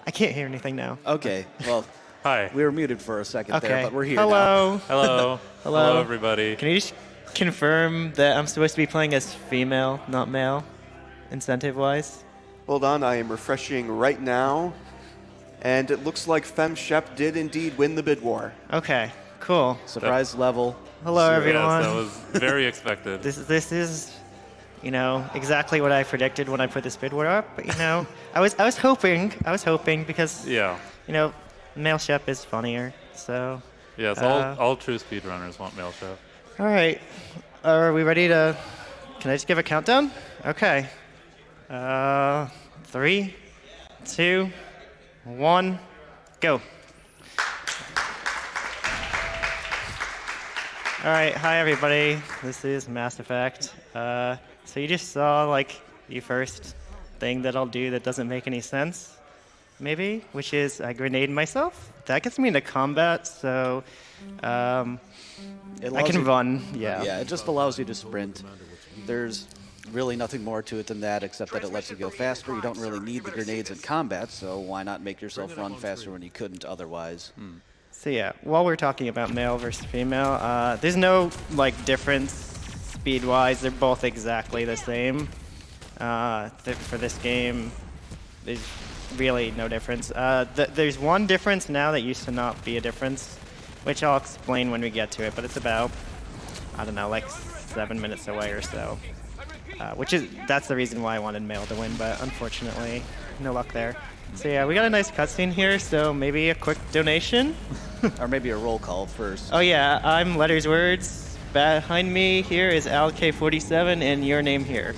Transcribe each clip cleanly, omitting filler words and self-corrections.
I can't hear anything now. Okay, well, Hi. we were muted for a second there, but we're here now. Hello. Hello. Hello, everybody. Can you just confirm that I'm supposed to be playing as female, not male, incentive-wise? Hold on, I am refreshing right now. And it looks like FemShep did indeed win the bid war. Okay, cool. Surprise level. Hello, everyone. Yes, that was very expected. This is, exactly what I predicted when I put this bid war up. But, I was hoping because, Yeah. male Shep is funnier. So, Yes, all true speedrunners want male chef. all right. Are we ready to? Can I just give a countdown? Okay. 3, 2, 1, go. All right, hi everybody. This is Mass Effect. So you just saw the first thing that I'll do that doesn't make any sense, maybe, which is I grenade myself. That gets me into combat, so I can run. Yeah, it just allows you to sprint. There's really nothing more to it than that, except that it lets you go faster. You don't really need the grenades in combat, so why not make yourself run faster when you couldn't otherwise? So yeah, while we're talking about male versus female, there's no difference speed-wise. They're both exactly the same. For this game, there's really no difference. There's one difference now that used to not be a difference, which I'll explain when we get to it. But it's about, I don't know, 7 minutes away or so. That's the reason why I wanted male to win, but unfortunately, no luck there. So yeah, we got a nice cutscene here, so maybe a quick donation. Or maybe a roll call first. Oh yeah, I'm Letters Words. Behind me here is Al K47 and your name here.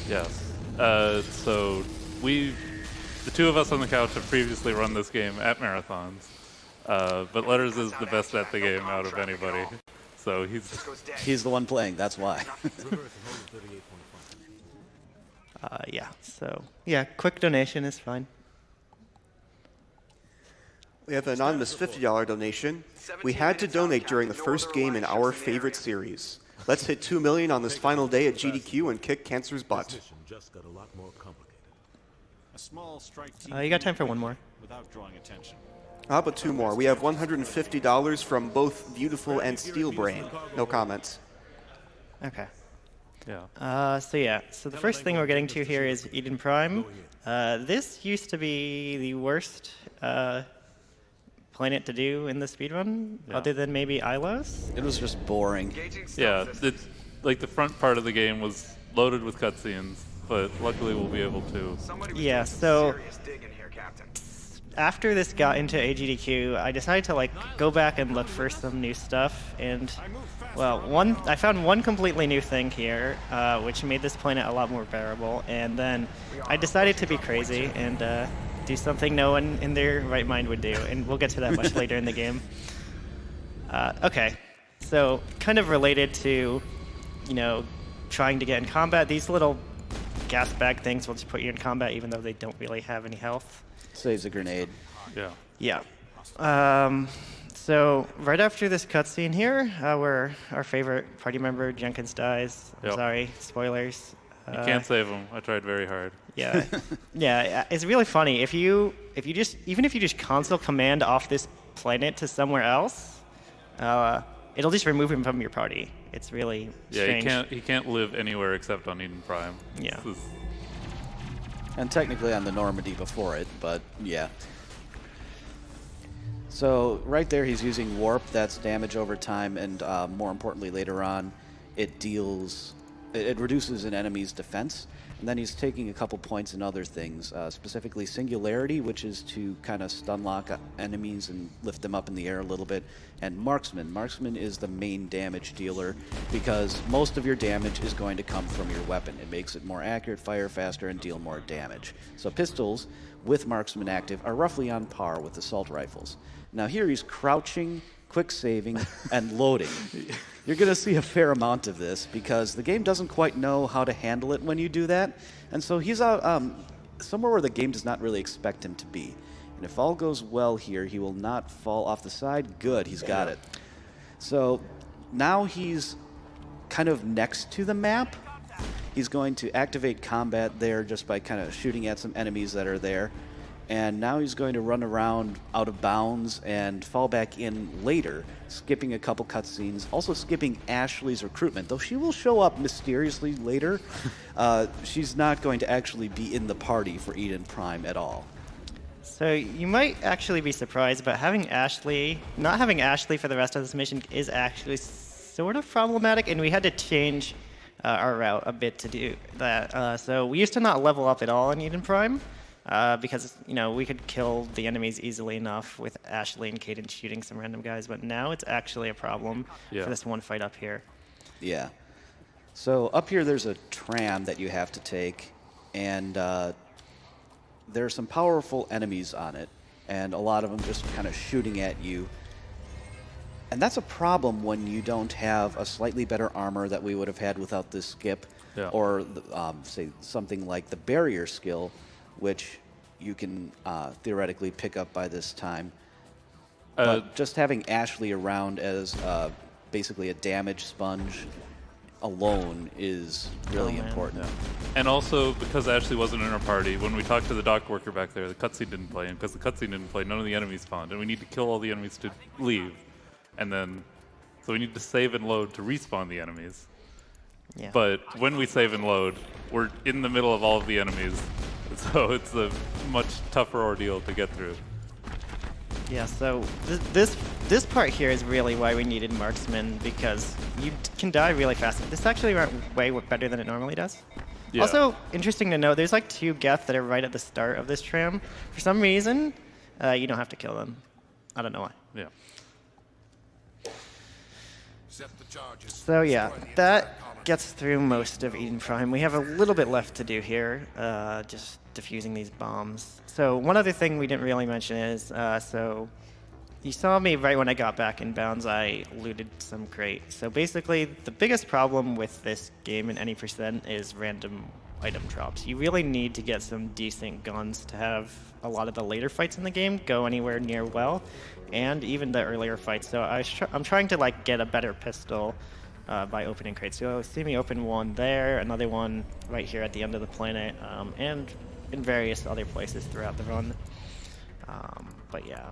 Yes. So the two of us on the couch have previously run this game at marathons, but Letters is the best at the game out of anybody. So he's the one playing, that's why. Yeah, quick donation is fine. We have an anonymous $50 donation. We had to donate during the first game in our favorite series. Let's hit 2 million on this final day at GDQ and kick cancer's butt. You got time for one more. How about 2 more? We have $150 from both Beautiful and Steelbrain. No comments. Okay. yeah. So the first thing we're getting to here is Eden Prime. This used to be the worst planet to do in the speedrun, other than maybe Ilos. It was just boring. Yeah. The front part of the game was loaded with cutscenes, but luckily we'll be able to. Yeah. So after this got into AGDQ, I decided to go back and look for some new stuff, and I found one completely new thing here, which made this planet a lot more bearable, and then I decided to be crazy and do something no one in their right mind would do, and we'll get to that much later in the game. Okay, so kind of related to, trying to get in combat, these little gas bag things will just put you in combat even though they don't really have any health. Saves a grenade. Yeah. Yeah. So right after this cutscene here, where our favorite party member Jenkins dies. Yep. Sorry, spoilers. You can't save him. I tried very hard. Yeah, yeah. It's really funny if you just console command off this planet to somewhere else, it'll just remove him from your party. It's really strange. He can't live anywhere except on Eden Prime. Yeah. And technically on the Normandy before it, but yeah. So right there he's using Warp. That's damage over time, and more importantly later on, it reduces an enemy's defense. And then he's taking a couple points in other things, specifically Singularity, which is to kind of stun lock enemies and lift them up in the air a little bit, and Marksman. Marksman is the main damage dealer because most of your damage is going to come from your weapon. It makes it more accurate, fire faster, and deal more damage. So pistols with Marksman active are roughly on par with assault rifles. Now here he's crouching, quick saving, and loading. You're going to see a fair amount of this because the game doesn't quite know how to handle it when you do that. And so he's out somewhere where the game does not really expect him to be. And if all goes well here, he will not fall off the side. Good, he's got it. So now he's kind of next to the map. He's going to activate combat there just by kind of shooting at some enemies that are there. And now he's going to run around out of bounds and fall back in later, skipping a couple cutscenes, also skipping Ashley's recruitment. Though she will show up mysteriously later, she's not going to actually be in the party for Eden Prime at all. So you might actually be surprised, but not having Ashley for the rest of this mission is actually sort of problematic, and we had to change our route a bit to do that. So we used to not level up at all in Eden Prime. Because we could kill the enemies easily enough with Ashley and Caden shooting some random guys, but now it's actually a problem for this one fight up here. Yeah. So up here there's a tram that you have to take, and there are some powerful enemies on it, and a lot of them just kind of shooting at you. And that's a problem when you don't have a slightly better armor that we would have had without this skip, or say something like the barrier skill, which you can theoretically pick up by this time. But just having Ashley around as basically a damage sponge alone is really important. Yeah. And also, because Ashley wasn't in our party, when we talked to the dock worker back there, the cutscene didn't play, and because the cutscene didn't play, none of the enemies spawned, and we need to kill all the enemies to leave. And then, so we need to save and load to respawn the enemies. Yeah. But when we save and load, we're in the middle of all of the enemies, so it's a much tougher ordeal to get through. Yeah, so this part here is really why we needed Marksman, because you can die really fast. This actually went way better than it normally does. Yeah. Also, interesting to note, there's like 2 Geth that are right at the start of this tram. For some reason, you don't have to kill them. I don't know why. Yeah. So yeah, that gets through most of Eden Prime. We have a little bit left to do here, just defusing these bombs. So one other thing we didn't really mention is, so you saw me right when I got back in bounds, I looted some crate. So basically, the biggest problem with this game in any percent is random item drops. You really need to get some decent guns to have a lot of the later fights in the game go anywhere near well, and even the earlier fights. So I'm trying to like get a better pistol by opening crates. So you'll see me open one there, another one right here at the end of the planet, and in various other places throughout the run. But yeah,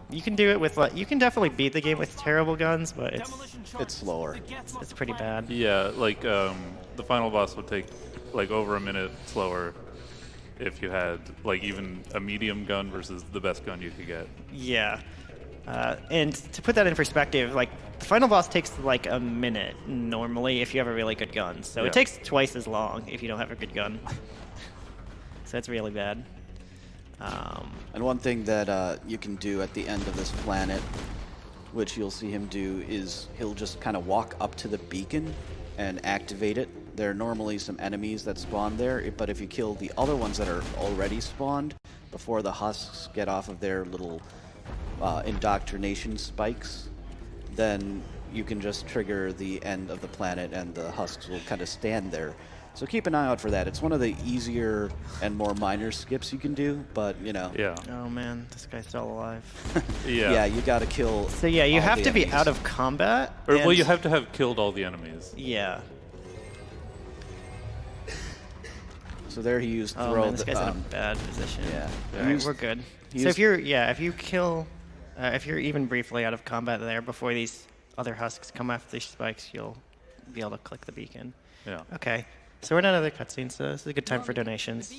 you can do it with you can definitely beat the game with terrible guns, but It's slower. it's pretty bad. Yeah, like the final boss would take like over a minute slower if you had like even a medium gun versus the best gun you could get. Yeah. And to put that in perspective, like the final boss takes like a minute normally if you have a really good gun. So it takes twice as long if you don't have a good gun. So it's really bad. And one thing that you can do at the end of this planet, which you'll see him do, is he'll just kind of walk up to the beacon and activate it. There are normally some enemies that spawn there, but if you kill the other ones that are already spawned before the husks get off of their little indoctrination spikes, then you can just trigger the end of the planet and the husks will kind of stand there. So keep an eye out for that. It's one of the easier and more minor skips you can do, but you know. Yeah. Oh man, this guy's still alive. Yeah. Yeah, you gotta kill. So yeah, you all have the to be enemies. out of combat. Or, well, and- you have to have killed all the enemies. Yeah. So there he used Oh throw man, this the, guy's in a bad position. yeah. All right, Used- we're good. he So used- if you kill, if you're even briefly out of combat there before these other husks come after these spikes, you'll be able to click the beacon. Yeah. Okay. So we're in another cutscene, so this is a good time for donations.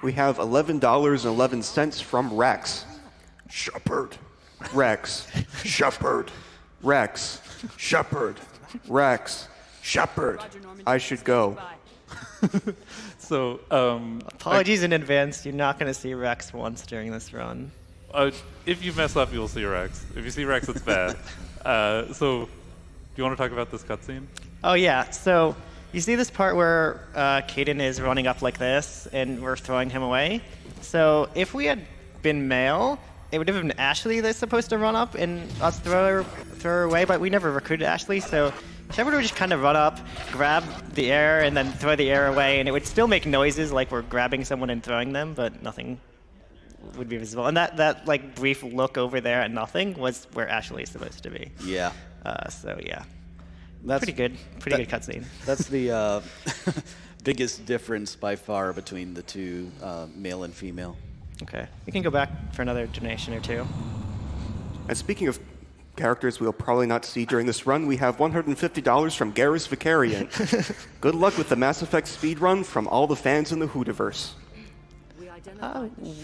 We have $11.11 from Rex. Shepherd. Rex. Shepherd. Rex. Shepherd. Rex. Shepherd. I should go. So, Apologies in advance. You're not going to see Rex once during this run. if you mess up, you'll see Rex. If you see Rex, it's bad. So, do you want to talk about this cutscene? Oh yeah. So you see this part where Caden is running up like this, and we're throwing him away. So if we had been male, it would have been Ashley that's supposed to run up and us throw her away. But we never recruited Ashley, so Shepard would just kind of run up, grab the air, and then throw the air away, and it would still make noises like we're grabbing someone and throwing them, but nothing would be visible. And that like brief look over there at nothing was where Ashley is supposed to be. Yeah. So yeah, That's pretty good. Pretty good cutscene. That's the biggest difference by far between the two, male and female. Okay, we can go back for another donation or two. And speaking of characters we'll probably not see during this run, we have $150 from Garrus Vicarian. Good luck with the Mass Effect speedrun from all the fans in the Hoodiverse.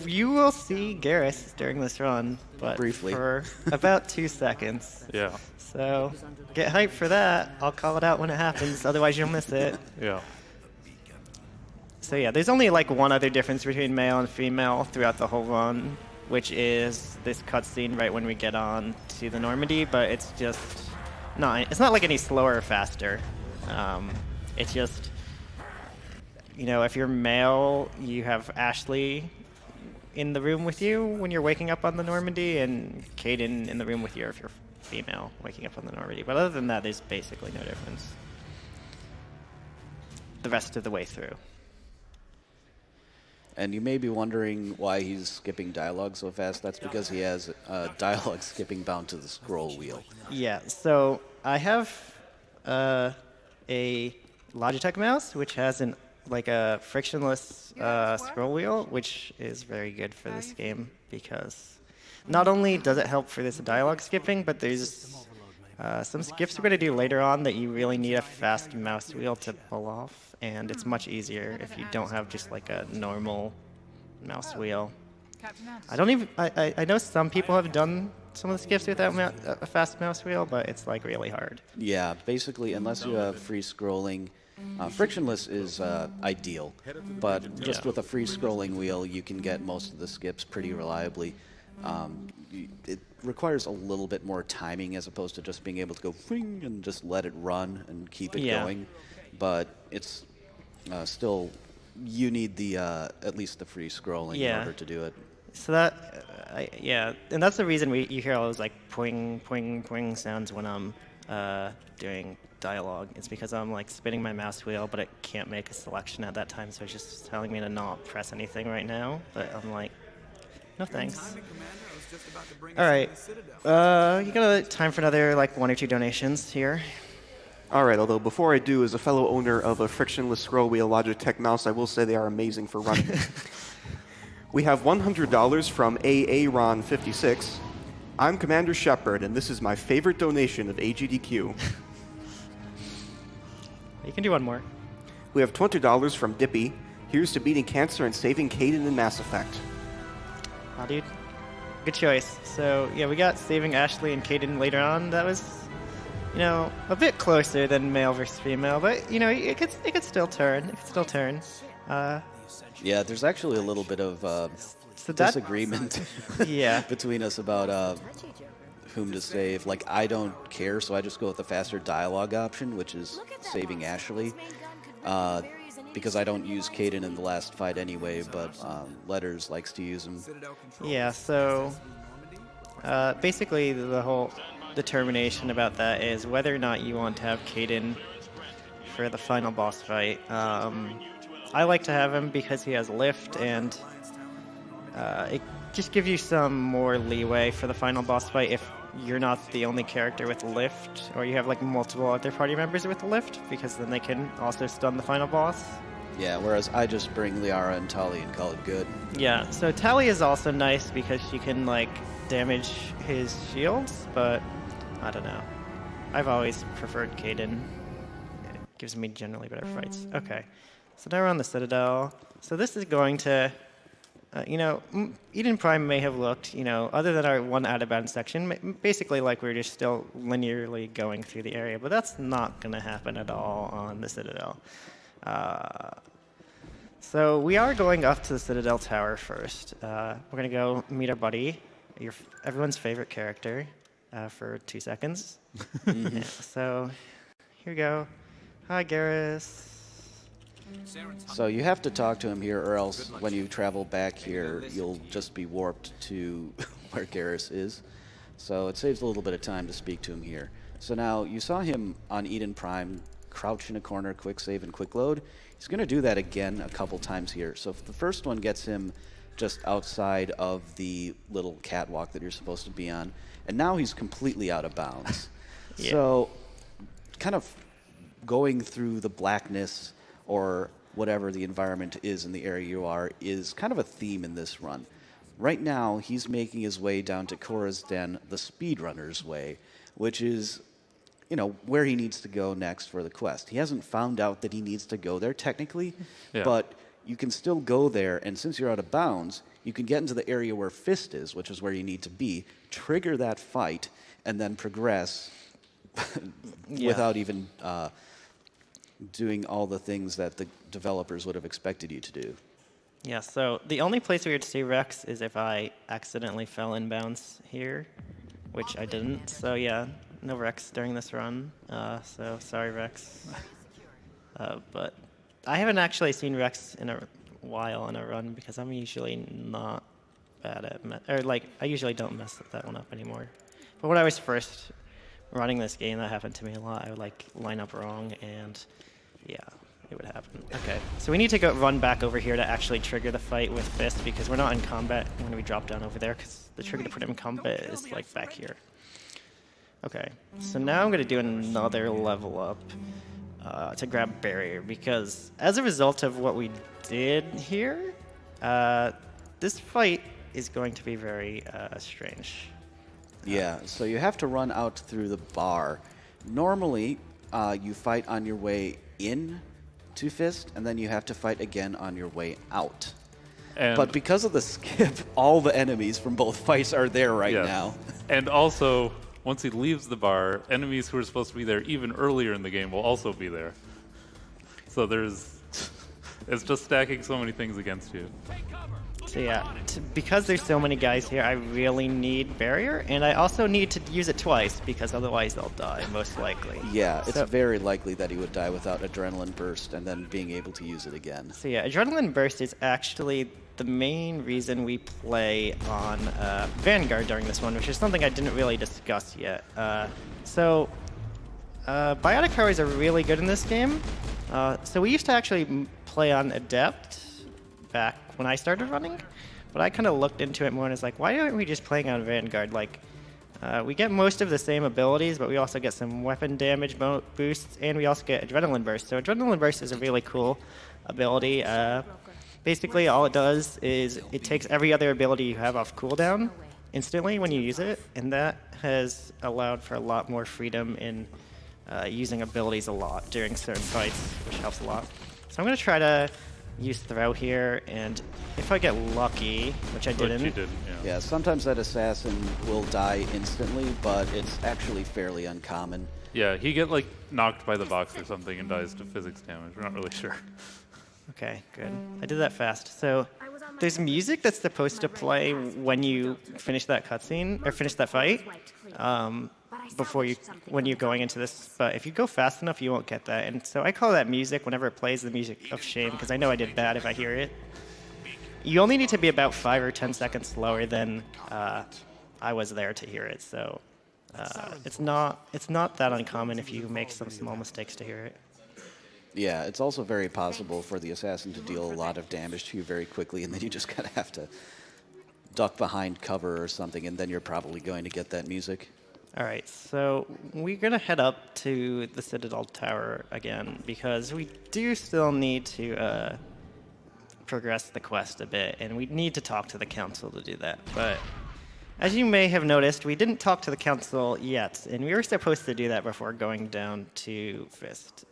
You will see Garrus during this run, but Briefly. for about 2 seconds. Yeah. So get hyped for that. I'll call it out when it happens, otherwise you'll miss it. Yeah. So yeah, there's only like one other difference between male and female throughout the whole run, which is this cutscene right when we get on to the Normandy, but it's just not, it's not like any slower or faster. It's just, you know, if you're male, you have Ashley in the room with you when you're waking up on the Normandy, and Kaidan in the room with you if you're female waking up on the Normandy. But other than that, there's basically no difference the rest of the way through. And you may be wondering why he's skipping dialogue so fast. That's because he has dialogue skipping bound to the scroll wheel. Yeah, so I have a Logitech mouse, which has like a frictionless scroll wheel, which is very good for this game because not only does it help for this dialogue skipping, but there's some skips we're going to do later on that you really need a fast mouse wheel to pull off, and it's much easier if you don't have just like a normal mouse wheel. I know some people have done some of the skips without a fast mouse wheel, but it's like really hard. Yeah, basically, unless you have free scrolling, frictionless is ideal, but just Yeah. with a free scrolling wheel, you can get most of the skips pretty reliably. It requires a little bit more timing as opposed to just being able to go fling and just let it run and keep it Yeah. going. But it's still, you need the at least the free scrolling in Yeah. order to do it. So that, yeah, and that's the reason you hear all those like poing, poing, poing sounds when I'm doing dialogue. It's because I'm like spinning my mouse wheel, but it can't make a selection at that time, so it's just telling me to not press anything right now. But I'm like, no thanks. All right, you got time for another like 1 or 2 donations here. All right, although before I do, as a fellow owner of a frictionless scroll wheel Logitech mouse, I will say they are amazing for running. We have $100 from AARon56. I'm Commander Shepard, and this is my favorite donation of AGDQ. You can do one more. We have $20 from Dippy. Here's to beating cancer and saving Kaidan in Mass Effect. Aw, dude. Good choice. So, yeah, we got saving Ashley and Kaidan later on. That was, you know, a bit closer than male versus female, but, you know, it could still turn. It could still turn. Yeah, there's actually a little bit of So that, disagreement yeah. between us about whom to save. Like, I don't care, so I just go with the faster dialogue option, which is saving Ashley. Because I don't use Kaidan in the last fight anyway, but Letters likes to use him. Yeah, so basically the whole determination about that is whether or not you want to have Kaidan for the final boss fight. I like to have him because he has lift, and it just gives you some more leeway for the final boss fight if you're not the only character with lift, or you have like multiple other party members with lift, because then they can also stun the final boss. Yeah, whereas I just bring Liara and Tali and call it good. Yeah, so Tali is also nice because she can like damage his shields, but I don't know. I've always preferred Kaidan. It gives me generally better fights. Okay, so now we're on the Citadel. So this is going to, you know, Eden Prime may have looked, you know, other than our one out-of-bounds section, basically like we're just still linearly going through the area, but that's not going to happen at all on the Citadel. So we are going up to the Citadel Tower first. We're going to go meet our buddy, everyone's favorite character, for 2 seconds. Yeah, so here we go. Hi, Garrus. So you have to talk to him here, or else when you travel back here, you'll just be warped to where Garrus is. So it saves a little bit of time to speak to him here. So now, you saw him on Eden Prime, crouch in a corner, quick save and quick load. He's going to do that again a couple times here. So if the first one gets him just outside of the little catwalk that you're supposed to be on, and now he's completely out of bounds. Yeah. So kind of going through the blackness or whatever the environment is in the area you are is kind of a theme in this run. Right now, he's making his way down to Korra's Den, the speedrunner's way, which is, where he needs to go next for the quest. He hasn't found out that he needs to go there technically, Yeah. but you can still go there, and since you're out of bounds, you can get into the area where Fist is, which is where you need to be, trigger that fight, and then progress without even doing all the things that the developers would have expected you to do. Yeah, so the only place we would see Rex is if I accidentally fell inbounds here, which I didn't. So yeah, no Rex during this run. So sorry, Rex. But I haven't actually seen Rex in a while in a run because I'm usually not bad at I usually don't mess that one up anymore. But when I was first running this game, that happened to me a lot. I would line up wrong, and yeah, it would happen. Okay, so we need to run back over here to actually trigger the fight with Fist because we're not in combat when we drop down over there because the trigger to put him in combat is back here. Okay, so now I'm going to do another level up to grab Barrier because as a result of what we did here, this fight is going to be very strange. Yeah, so you have to run out through the bar. Normally, you fight on your way in to Fist, and then you have to fight again on your way out. And But because of the skip, all the enemies from both fights are there right yes. now. And also, once he leaves the bar, enemies who are supposed to be there even earlier in the game will also be there. So it's just stacking so many things against you. So yeah, because there's so many guys here, I really need Barrier, and I also need to use it twice because otherwise they'll die, most likely. Yeah, it's So- very likely that he would die without Adrenaline Burst and then being able to use it again. So yeah, Adrenaline Burst is actually the main reason we play on Vanguard during this one, which is something I didn't really discuss yet. Biotic powers are really good in this game. So we used to actually play on Adept back when I started running, but I kind of looked into it more and was like, why aren't we just playing on Vanguard? We get most of the same abilities, but we also get some weapon damage boosts, and we also get Adrenaline Burst. So Adrenaline Burst is a really cool ability. Basically, all it does is it takes every other ability you have off cooldown instantly when you use it, and that has allowed for a lot more freedom in using abilities a lot during certain fights, which helps a lot. So I'm going to try to use Throw here, and if I get lucky, which I didn't. Which you didn't, yeah. Yeah, sometimes that assassin will die instantly, but it's actually fairly uncommon. Yeah, he get knocked by the box or something and dies to physics damage. We're not really sure. Okay, good. I did that fast. So there's music that's supposed to play when you finish that cutscene, or finish that fight, when you're going into this. But if you go fast enough, you won't get that. And so I call that music whenever it plays the music of shame, because I know I did bad if I hear it. You only need to be about 5 or 10 seconds slower than I was there to hear it. So it's not that uncommon if you make some small mistakes to hear it. Yeah, it's also very possible for the assassin to deal a lot of damage to you very quickly, and then you just kind of have to duck behind cover or something, and then you're probably going to get that music. All right, so we're going to head up to the Citadel Tower again, because we do still need to progress the quest a bit, and we need to talk to the Council to do that. But as you may have noticed, we didn't talk to the Council yet, and we were supposed to do that before going down to Fist.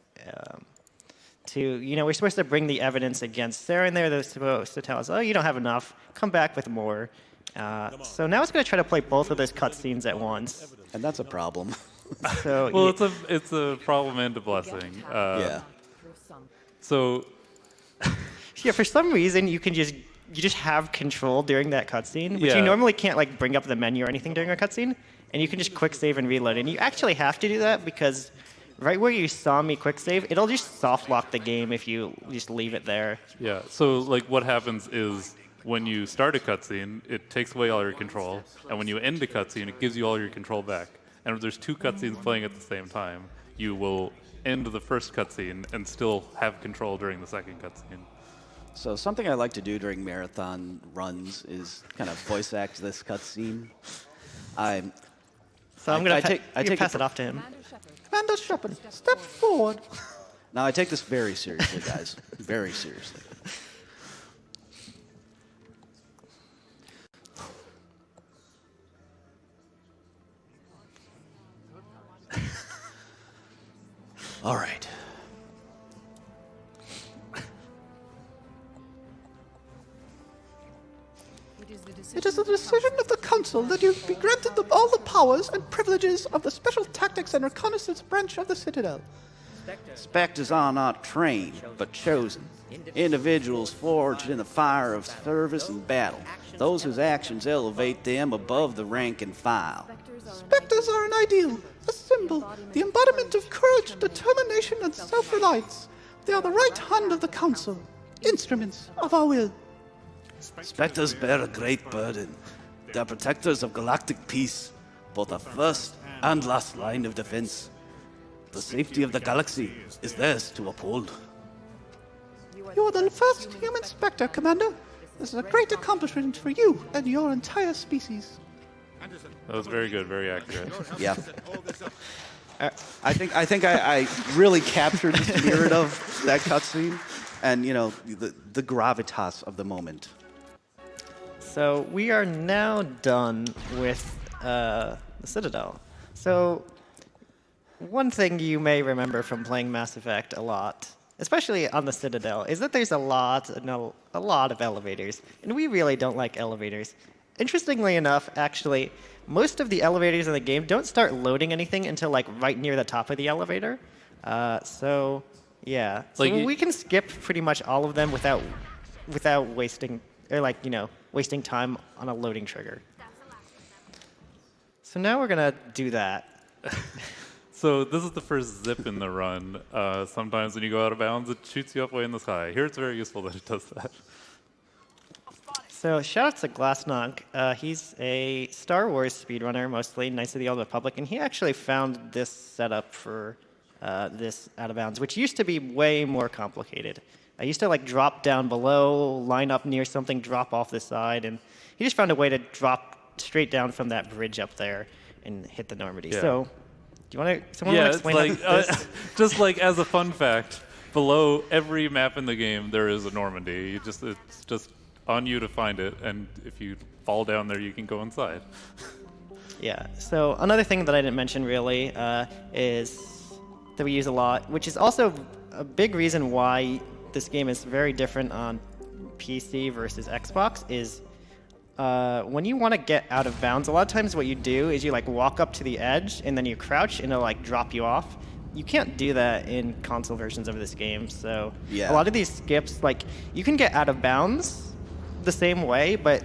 We're supposed to bring the evidence against Sarah in there. They're supposed to tell us, oh, you don't have enough. Come back with more. So now it's going to try to play both of those cutscenes at once. And that's a problem. So Well, it's a problem and a blessing. Yeah. So yeah, for some reason you just have control during that cutscene, which Yeah. you normally can't bring up the menu or anything during a cutscene, and you can just quick save and reload. And you actually have to do that because right where you saw me quick save, it'll just soft lock the game if you just leave it there. yeah, so what happens is when you start a cutscene, it takes away all your control, and when you end a cutscene, it gives you all your control back. And if there's two cutscenes playing at the same time, you will end the first cutscene and still have control during the second cutscene. So something I like to do during marathon runs is kind of voice act this cutscene. So I'm going to I take pass it it off to him. Commander Shepard, step forward. Now, I take this very seriously, guys. Very seriously. All right. It is the decision of the Council that you be granted all the powers and privileges of the Special Tactics and Reconnaissance branch of the Citadel. Spectres are not trained, but chosen. Individuals forged in the fire of service and battle. Those whose actions elevate them above the rank and file. Spectres are an ideal, a symbol, the embodiment of courage, determination, and self-reliance. They are the right hand of the Council, instruments of our will. Spectres bear a great burden. They are protectors of galactic peace, both a first and last line of defense. The safety of the galaxy is theirs to uphold. You are the first human Spectre, Commander. This is a great accomplishment for you and your entire species. That was very good, very accurate. Yeah. I think I really captured the spirit of that cutscene and, you know, the gravitas of the moment. So we are now done with the Citadel. So one thing you may remember from playing Mass Effect a lot, especially on the Citadel, is that there's a lot of elevators, and we really don't like elevators. Interestingly enough, actually, most of the elevators in the game don't start loading anything until like right near the top of the elevator. So yeah, so Like we can skip pretty much all of them without wasting wasting time on a loading trigger. So now we're gonna do that. So this is the first zip in the run. Sometimes when you go out of bounds, it shoots you up way in the sky. Here it's very useful that it does that. So shout out to Glassnog. He's a Star Wars speedrunner, mostly Knights of the Old Republic, and he actually found this setup for this out of bounds, which used to be way more complicated. I used to like drop down below, line up near something, drop off the side, and he just found a way to drop straight down from that bridge up there and hit the Normandy. Yeah. So, do you want to? Someone want to explain it's how like this? just like as a fun fact, below every map in the game there is a Normandy. It's just on you to find it, and if you fall down there, you can go inside. Yeah. So another thing that I didn't mention really is that we use a lot, which is also a big reason why this game is very different on PC versus Xbox, is when you want to get out of bounds, a lot of times what you do is you like walk up to the edge and then you crouch and it'll like drop you off. You can't do that in console versions of this game. So Yeah. a lot of these skips, like you can get out of bounds the same way, but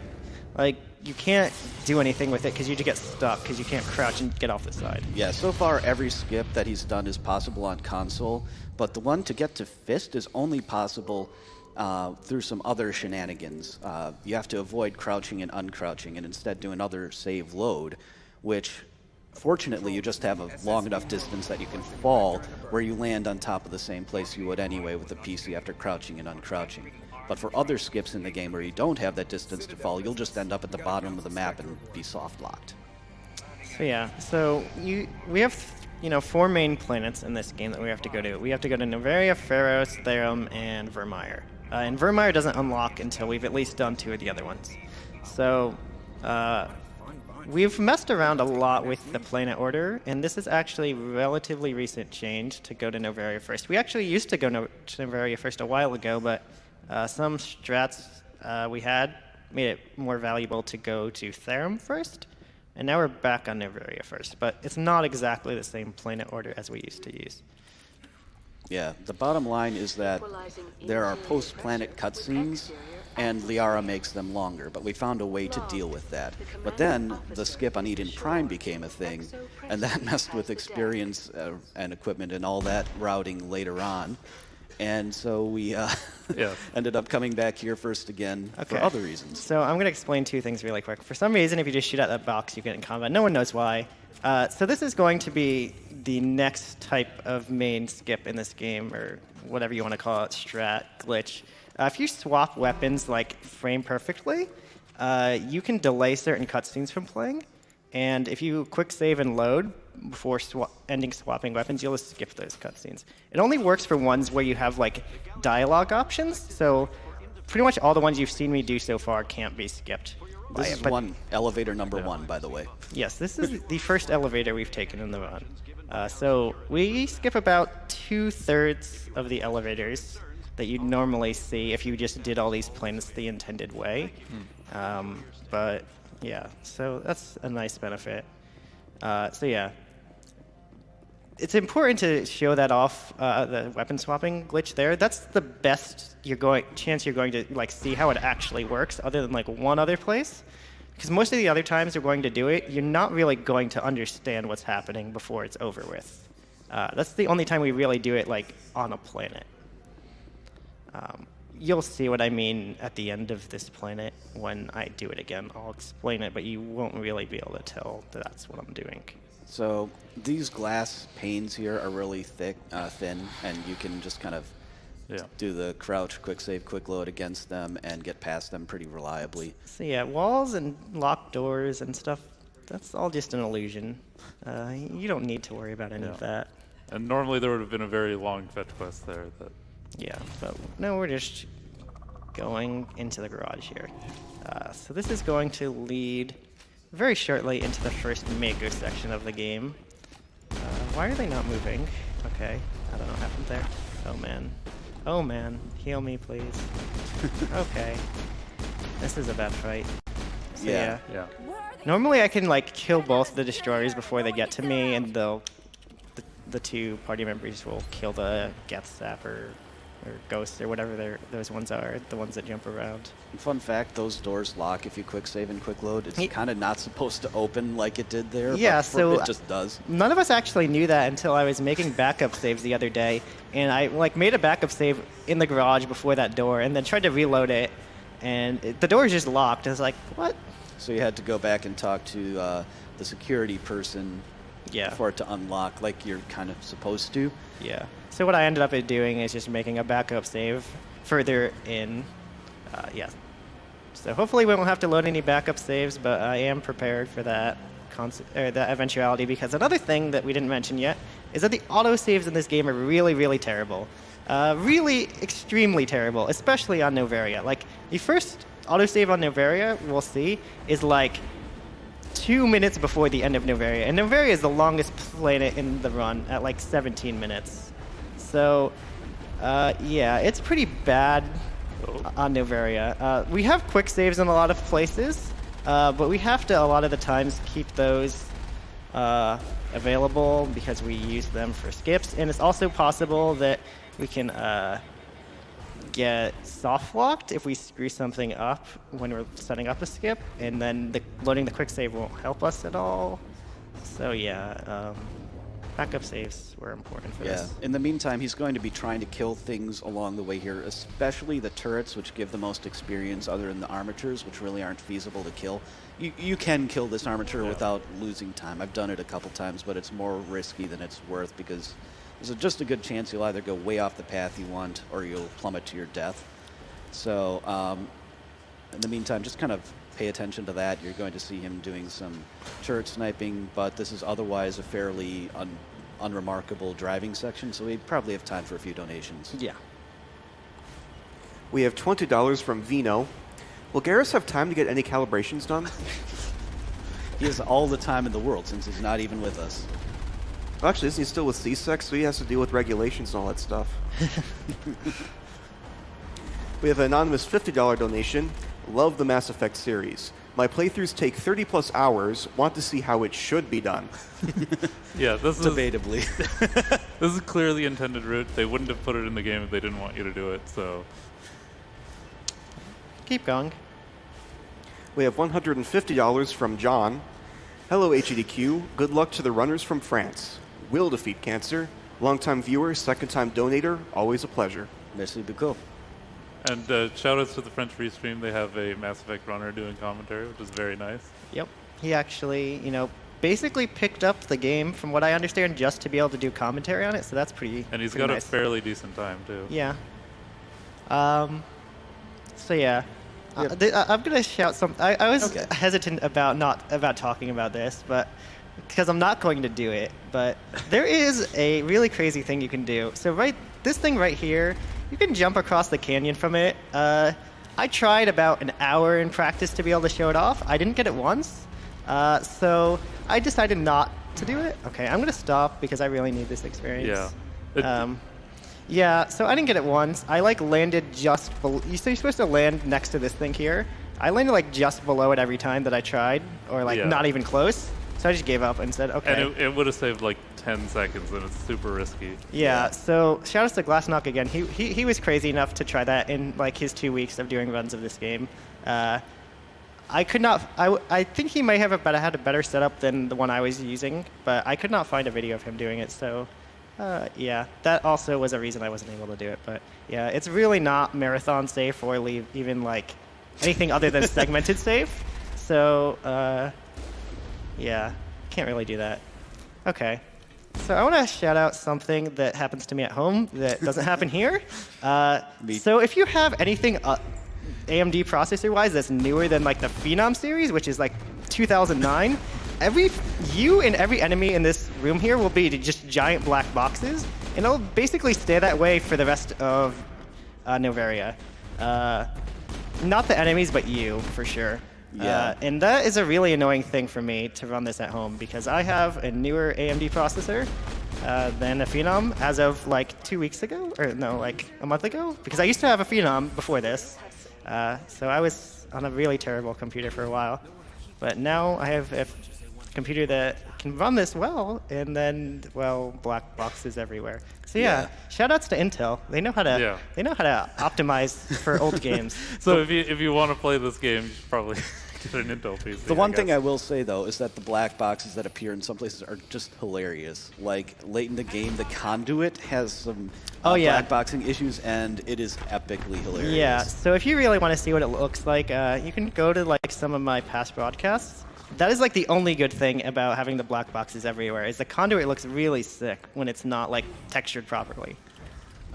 like you can't do anything with it because you just get stuck because you can't crouch and get off the side. Yeah, so far every skip that he's done is possible on console, but the one to get to Fist is only possible through some other shenanigans. You have to avoid crouching and uncrouching and instead do another save load, which fortunately you just have a long enough distance that you can fall where you land on top of the same place you would anyway with the PC after crouching and uncrouching. But for other skips in the game where you don't have that distance to fall, you'll just end up at the bottom of the map and be soft locked. So yeah, so we have 4 main planets in this game that we have to go to. We have to go to Noveria, Pharos, Therum, and Vermeer. And Vermeer doesn't unlock until we've at least done 2 of the other ones. So we've messed around a lot with the planet order, and this is actually a relatively recent change to go to Noveria first. We actually used to go to Noveria first a while ago, but some strats we had made it more valuable to go to Therum first, and now we're back on Noveria first. But it's not exactly the same planet order as we used to use. Yeah, the bottom line is that there are post-planet cutscenes, and Liara makes them longer, but we found a way to deal with that. But then the skip on Eden Prime became a thing, and that messed with experience and equipment and all that routing later on. And so we ended up coming back here first again for other reasons. So I'm going to explain 2 things really quick. For some reason, if you just shoot out that box, you get in combat. No one knows why. So this is going to be the next type of main skip in this game, or whatever you want to call it, strat, glitch. If you swap weapons like frame perfectly, you can delay certain cutscenes from playing. And if you quick save and load before ending swapping weapons, you'll just skip those cutscenes. It only works for ones where you have like dialogue options. So pretty much all the ones you've seen me do so far can't be skipped. by This it, is but one elevator number 1, by the way. yes, this is the first elevator we've taken in the run. So we skip about 2/3 of the elevators that you'd normally see if you just did all these planets the intended way. But yeah, so that's a nice benefit. So yeah, it's important to show that off, the weapon swapping glitch there. That's the best chance you're going to like see how it actually works, other than like one other place. Because most of the other times you're going to do it, you're not really going to understand what's happening before it's over with. That's the only time we really do it like on a planet. You'll see what I mean at the end of this planet when I do it again. I'll explain it, but you won't really be able to tell that that's what I'm doing. So these glass panes here are really thick, thin, and you can just kind of do the crouch, quick save, quick load against them and get past them pretty reliably. So yeah, walls and locked doors and stuff, that's all just an illusion. You don't need to worry about any of that. And normally there would have been a very long fetch quest there. Yeah, but no, we're just going into the garage here. So this is going to lead very shortly into the first Mako section of the game. Why are they not moving? Okay, I don't know what happened there. Oh man. Oh man, heal me please. Okay. This is a bad fight. So yeah. Normally I can like kill both the destroyers before they get to me, and the two party members will kill the Geth Sap or Ghost or whatever those ones are, the ones that jump around. And fun fact, those doors lock if you quick save and quick load. It's kind of not supposed to open like it did there, Yeah, but so it just does. None of us actually knew that until I was making backup saves the other day, and I like made a backup save in the garage before that door, and then tried to reload it, and the door is just locked. I was like, what? So you had to go back and talk to the security person for it to unlock like you're kind of supposed to. Yeah. So what I ended up doing is just making a backup save further in. So hopefully we won't have to load any backup saves, but I am prepared for that that eventuality, because another thing that we didn't mention yet is that the autosaves in this game are really, really terrible. Really extremely terrible, especially on Noveria. Like, the first autosave on Noveria, we'll see, is like 2 minutes before the end of Noveria. And Noveria is the longest planet in the run at like 17 minutes. So, yeah, it's pretty bad on Noveria. We have quick saves in a lot of places, but we have to, a lot of the times, keep those available because we use them for skips. And it's also possible that we can get soft locked if we screw something up when we're setting up a skip, and then loading the quick save won't help us at all. So yeah, backup saves were important for this. In the meantime, he's going to be trying to kill things along the way here, especially the turrets, which give the most experience, other than the armatures, which really aren't feasible to kill. You can kill this armature without losing time. I've done it a couple times, but it's more risky than it's worth, because there's just a good chance you'll either go way off the path you want or you'll plummet to your death. So in the meantime, just kind of pay attention to that. You're going to see him doing some turret sniping, but this is otherwise a fairly unremarkable driving section, so we probably have time for a few donations. Yeah. We have $20 from Vino. Will Garrus have time to get any calibrations done? He has all the time in the world since he's not even with us. Well, actually, isn't he still with CSEC, so he has to deal with regulations and all that stuff. We have an anonymous $50 donation. Love the Mass Effect series. My playthroughs take 30+ hours. Want to see how it should be done. Yeah, this is Debatably. this is clearly intended route. They wouldn't have put it in the game if they didn't want you to do it. So Keep going. We have $150 from John. Hello, HEDQ. Good luck to the runners from France. Will defeat cancer. Longtime viewer, second-time donator. Always a pleasure. Merci beaucoup. And shout-outs to the French Restream. They have a Mass Effect runner doing commentary, which is very nice. Yep. He actually, basically picked up the game, from what I understand, just to be able to do commentary on it. So that's pretty. And he's pretty got nice. a fairly decent time too. Yeah. So yeah, I'm gonna shout some. I was Okay. hesitant about not about talking about this, but because I'm not going to do it. But there is a really crazy thing you can do. So this thing right here, you can jump across the canyon from it. I tried about an hour in practice to be able to show it off. I didn't get it once, so I decided not to do it. Okay, I'm gonna stop because I really need this experience. Yeah. Yeah, so I didn't get it once. I landed just below. You're supposed to land next to this thing here. I landed just below it every time that I tried, or Yeah. not even close. So I just gave up and said, okay. And it would have saved 10 seconds, and it's super risky. Yeah, so shout out to Glassnock again. He was crazy enough to try that in his 2 weeks of doing runs of this game. I could not. I think he may have had a better setup than the one I was using, but I could not find a video of him doing it. So, yeah, that also was a reason I wasn't able to do it. But yeah, it's really not marathon safe or even anything other than segmented safe. So, yeah, can't really do that. Okay. So I want to shout out something that happens to me at home that doesn't happen here. So if you have anything AMD processor-wise that's newer than the Phenom series, which is 2009, you and every enemy in this room here will be just giant black boxes, and it'll basically stay that way for the rest of Novaria. Not the enemies, but you, for sure. Yeah. And that is a really annoying thing for me to run this at home because I have a newer AMD processor than a Phenom as of 2 weeks ago, or no, a month ago, because I used to have a Phenom before this. So I was on a really terrible computer for a while. But now I have a computer that can run this well, and then, black boxes everywhere. So yeah, shout outs to Intel. They know how to optimize for old games. So if you want to play this game, you should probably get an Intel PC. The one thing I will say, though, is that the black boxes that appear in some places are just hilarious. Late in the game, the Conduit has some black boxing issues, and it is epically hilarious. Yeah, so if you really want to see what it looks like, you can go to some of my past broadcasts. That is the only good thing about having the black boxes everywhere, is the Conduit looks really sick when it's not textured properly.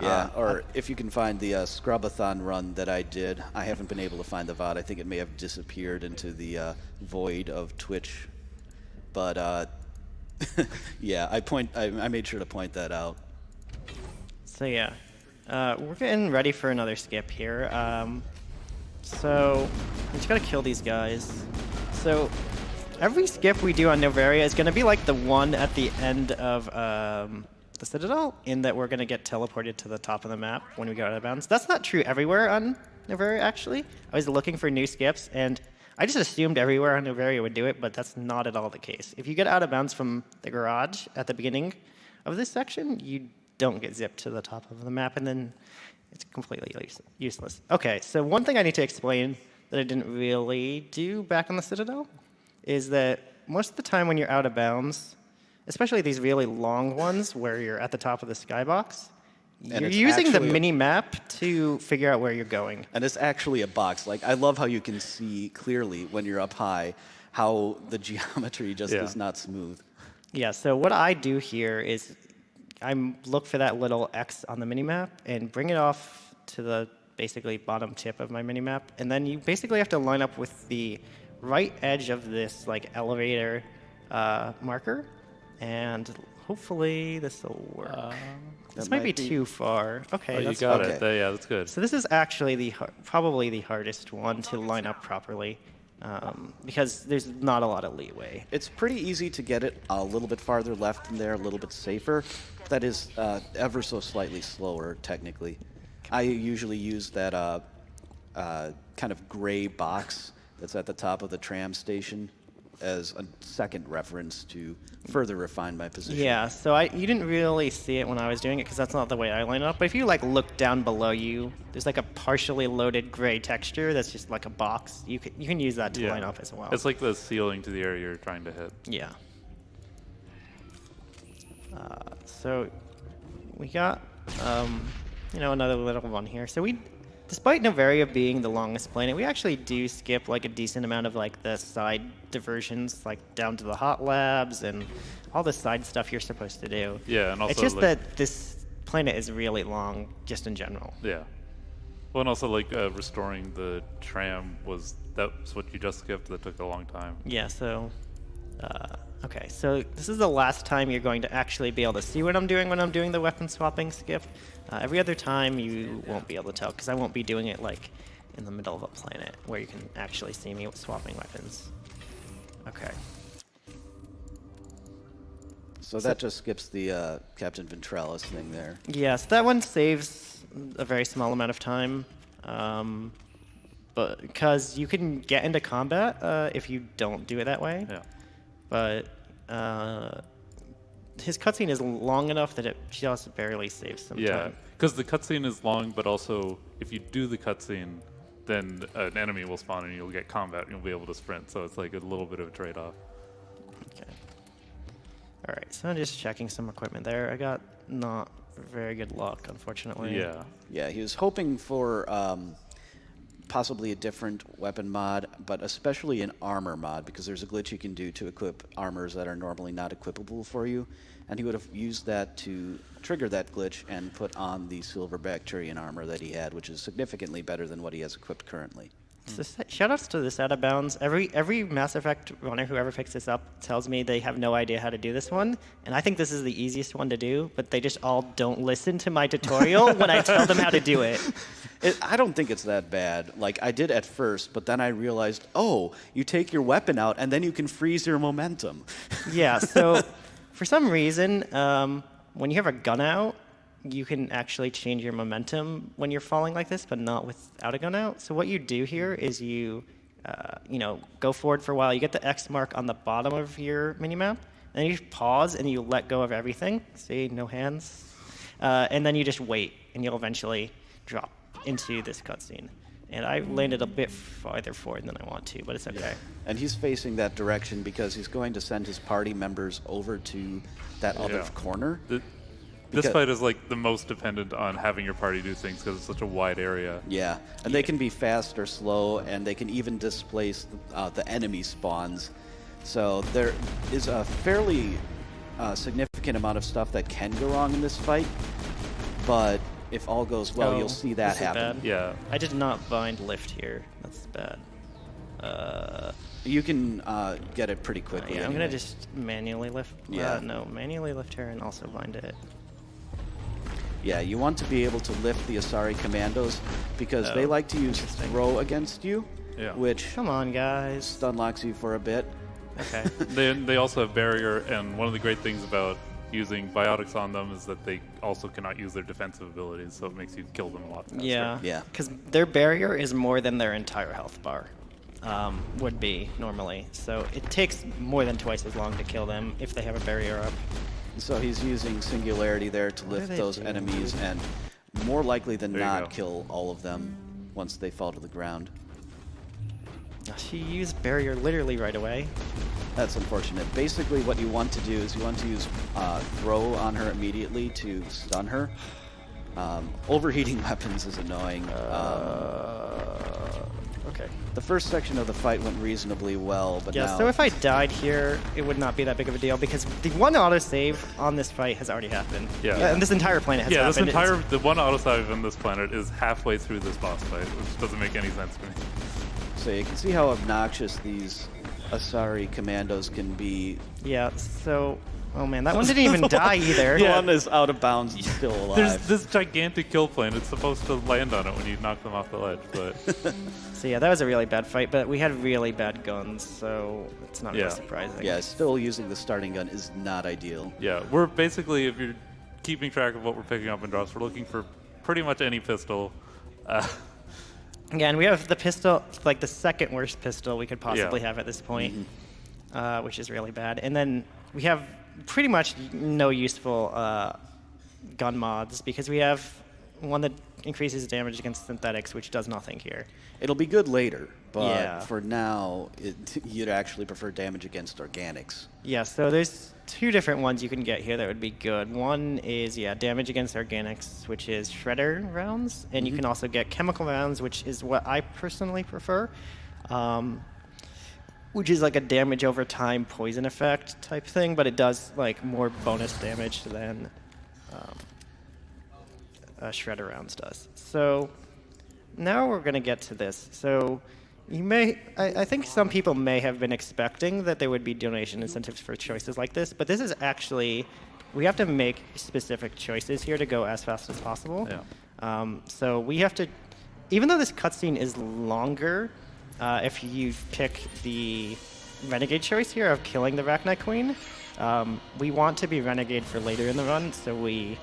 Yeah, or if you can find the Scrubathon run that I did, I haven't been able to find the VOD. I think it may have disappeared into the void of Twitch. But yeah, I made sure to point that out. So yeah, we're getting ready for another skip here. So we just gotta kill these guys. So every skip we do on Novaria is gonna be the one at the end of the Citadel, in that we're going to get teleported to the top of the map when we go out of bounds. That's not true everywhere on Novaria, actually. I was looking for new skips, and I just assumed everywhere on Novaria would do it, but that's not at all the case. If you get out of bounds from the garage at the beginning of this section, you don't get zipped to the top of the map, and then it's completely useless. Okay, so one thing I need to explain that I didn't really do back on the Citadel is that most of the time when you're out of bounds, especially these really long ones where you're at the top of the skybox, you're using the mini-map to figure out where you're going. And it's actually a box. I love how you can see clearly when you're up high how the geometry just is not smooth. Yeah, so what I do here is I look for that little X on the mini-map and bring it off to the basically bottom tip of my mini-map. And then you basically have to line up with the right edge of this elevator marker. And hopefully this will work. This might be too far. Okay, Oh, you that's got fine. it. Yeah, that's good. So this is actually probably the hardest one to line up properly because there's not a lot of leeway. It's pretty easy to get it a little bit farther left from there, a little bit safer. That is ever so slightly slower, technically. I usually use that kind of gray box that's at the top of the tram station as a second reference to further refine my position. Yeah, so you didn't really see it when I was doing it because that's not the way I line it up. But if you look down below you, there's a partially loaded gray texture that's just a box. You can use that to line up as well. It's like the ceiling to the area you're trying to hit. Yeah. So we got another little one here. So despite Novaria being the longest planet, we actually do skip a decent amount of the side diversions, down to the hot labs and all the side stuff you're supposed to do. Yeah, and also it's just that this planet is really long, just in general. Yeah. Well, and also like restoring the tram that's what you just skipped. That took a long time. Yeah, so, okay, so this is the last time you're going to actually be able to see what I'm doing when I'm doing the weapon swapping skip. Every other time you won't be able to tell, because I won't be doing it like in the middle of a planet where you can actually see me swapping weapons. Okay. So that just skips the Captain Ventrellus thing there. Yes, that one saves a very small amount of time, but because you can get into combat if you don't do it that way. Yeah. But his cutscene is long enough that it just barely saves some Yeah, time. because the cutscene is long, but also if you do the cutscene, then an enemy will spawn and you'll get combat and you'll be able to sprint. So it's like a little bit of a trade-off. Okay. All right, so I'm just checking some equipment there. I got not very good luck, unfortunately. Yeah. Yeah, he was hoping for possibly a different weapon mod, but especially an armor mod, because there's a glitch you can do to equip armors that are normally not equipable for you, and he would have used that to trigger that glitch and put on the silver Bactrian armor that he had, which is significantly better than what he has equipped currently. So shoutouts to this Out of Bounds. Every Mass Effect runner who ever picks this up tells me they have no idea how to do this one, and I think this is the easiest one to do, but they just all don't listen to my tutorial when I tell them how to do it. I don't think it's that bad. Like, I did at first, but then I realized, oh, you take your weapon out, and then you can freeze your momentum. Yeah, so for some reason, when you have a gun out, you can actually change your momentum when you're falling like this, but not without a gun out. So what you do here is you go forward for a while. You get the X mark on the bottom of your minimap, and you pause and you let go of everything. See, no hands. And then you just wait, and you'll eventually drop into this cutscene. And I landed a bit farther forward than I want to, but it's okay. And he's facing that direction because he's going to send his party members over to that other corner. This Because- fight is like the most dependent on having your party do things because it's such a wide area. Yeah, and they can be fast or slow, and they can even displace the enemy spawns. So there is a fairly significant amount of stuff that can go wrong in this fight, but if all goes well, Oh, you'll see that this is happen. bad. Yeah. I did not bind lift here. That's bad. You can get it pretty quickly. Yeah, I'm anyway. gonna just manually lift. Yeah. No, manually lift her and also bind it. Yeah, you want to be able to lift the Asari commandos because they like to use throw against you, Yeah. which Come on, guys. stun locks you for a bit. Okay. They also have barrier, and one of the great things about using biotics on them is that they also cannot use their defensive abilities, so it makes you kill them a lot faster. Yeah. Yeah. Because their barrier is more than their entire health bar would be normally. So it takes more than twice as long to kill them if they have a barrier up. So he's using Singularity there to What are lift they those doing? enemies and more likely than There you not go. kill all of them once they fall to the ground. She used barrier literally right away. That's unfortunate. Basically what you want to do is you want to use throw on her immediately to stun her. Overheating weapons is annoying. Okay. The first section of the fight went reasonably well, but Yeah, now... so if I died here, it would not be that big of a deal because the one autosave on this fight has already happened. Yeah. And this entire planet has Yeah, this happened. the one autosave on this planet is halfway through this boss fight, which doesn't make any sense to me. So you can see how obnoxious these Asari commandos can be. Yeah, so... Oh man, that one didn't even die either. The one is out of bounds and still alive. There's this gigantic kill plane. It's supposed to land on it when you knock them off the ledge, but So yeah, that was a really bad fight, but we had really bad guns, so it's not Yeah. really surprising. Yeah, still using the starting gun is not ideal. yeah, we're basically, if you're keeping track of what we're picking up in drops, we're looking for pretty much any pistol. Yeah, and we have the pistol, like the second worst pistol we could possibly Yeah. have at this point, which is really bad. And then we have pretty much no useful gun mods because we have one that increases damage against synthetics, which does nothing here. It'll be good later, but Yeah. for now, you'd actually prefer damage against organics. Yeah, so there's two different ones you can get here that would be good. One is, damage against organics, which is shredder rounds, and you can also get chemical rounds, which is what I personally prefer, which is like a damage over time poison effect type thing, but it does like more bonus damage than shredder rounds does. So now we're going to get to this. So you may, I think some people may have been expecting that there would be donation incentives for choices like this, but this is actually, we have to make specific choices here to go as fast as possible. Yeah. So we have to, even though this cutscene is longer, if you pick the Renegade choice here of killing the Rachni Queen, we want to be Renegade for later in the run, so we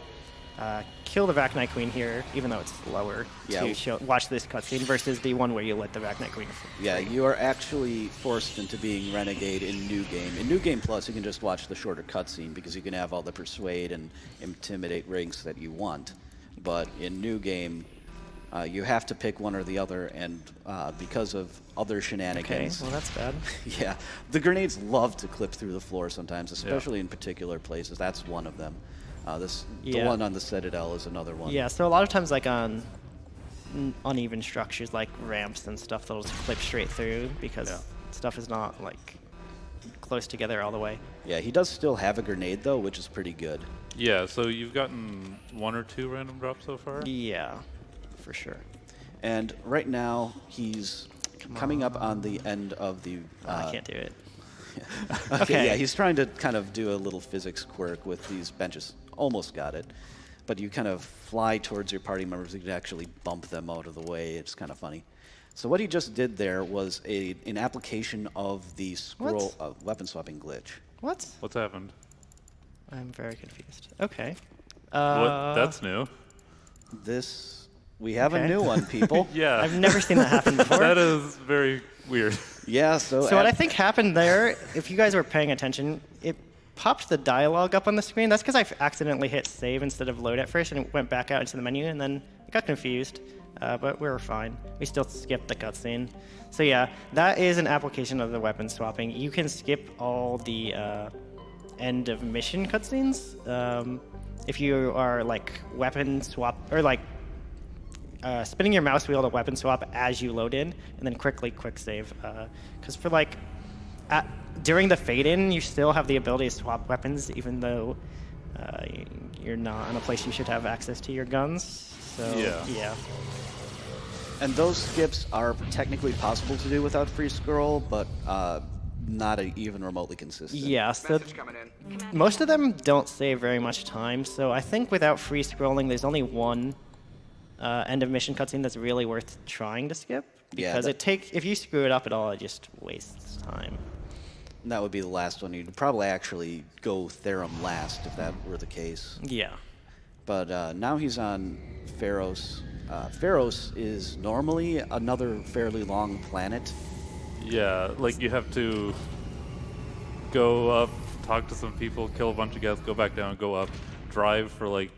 kill the Rachni Queen here, even though it's slower to watch this cutscene versus the one where you let the Rachni Queen. Yeah, you are actually forced into being Renegade in New Game. In New Game Plus, you can just watch the shorter cutscene because you can have all the Persuade and Intimidate ranks that you want. But in New Game, you have to pick one or the other, and because of other Okay, shenanigans... well that's bad. Yeah, the grenades love to clip through the floor sometimes, especially in particular places. That's one of them. The one on the Citadel is another one. Yeah, so a lot of times like on uneven structures like ramps and stuff, they'll just clip straight through because stuff is not like close together all the way. Yeah, he does still have a grenade though, which is pretty good. Yeah, so you've gotten 1 or 2 random drops so far? Yeah, for sure. And right now, he's coming up on the end of the... I can't do it. Okay, yeah, he's trying to kind of do a little physics quirk with these benches. Almost got it. But you kind of fly towards your party members. You can actually bump them out of the way. It's kind of funny. So what he just did there was an application of the scroll weapon swapping glitch. What? What's happened? I'm very confused. Okay. What? That's new. We have a Okay. new one, people. Yeah. I've never seen that happen before. That is very weird. Yeah, So what I think happened there, if you guys were paying attention, it popped the dialogue up on the screen. That's because I accidentally hit save instead of load at first, and it went back out into the menu, and then it got confused. But we were fine. We still skipped the cutscene. So yeah, that is an application of the weapon swapping. You can skip all the end of mission cutscenes if you are like weapon swap or like spinning your mouse wheel to weapon swap as you load in, and then quick save. Because for like during the fade in, you still have the ability to swap weapons, even though you're not in a place you should have access to your guns. So yeah. And those skips are technically possible to do without free scroll, but not even remotely consistent. Yeah, so most of them don't save very much time, so I think without free scrolling, there's only one end of mission cutscene that's really worth trying to skip, because if you screw it up at all, it just wastes time. And that would be the last one. You'd probably actually go Therum last if that were the case. Yeah. But now he's on Pharos. Pharos is normally another fairly long planet. Yeah, like you have to go up, talk to some people, kill a bunch of guys, go back down, go up, drive for like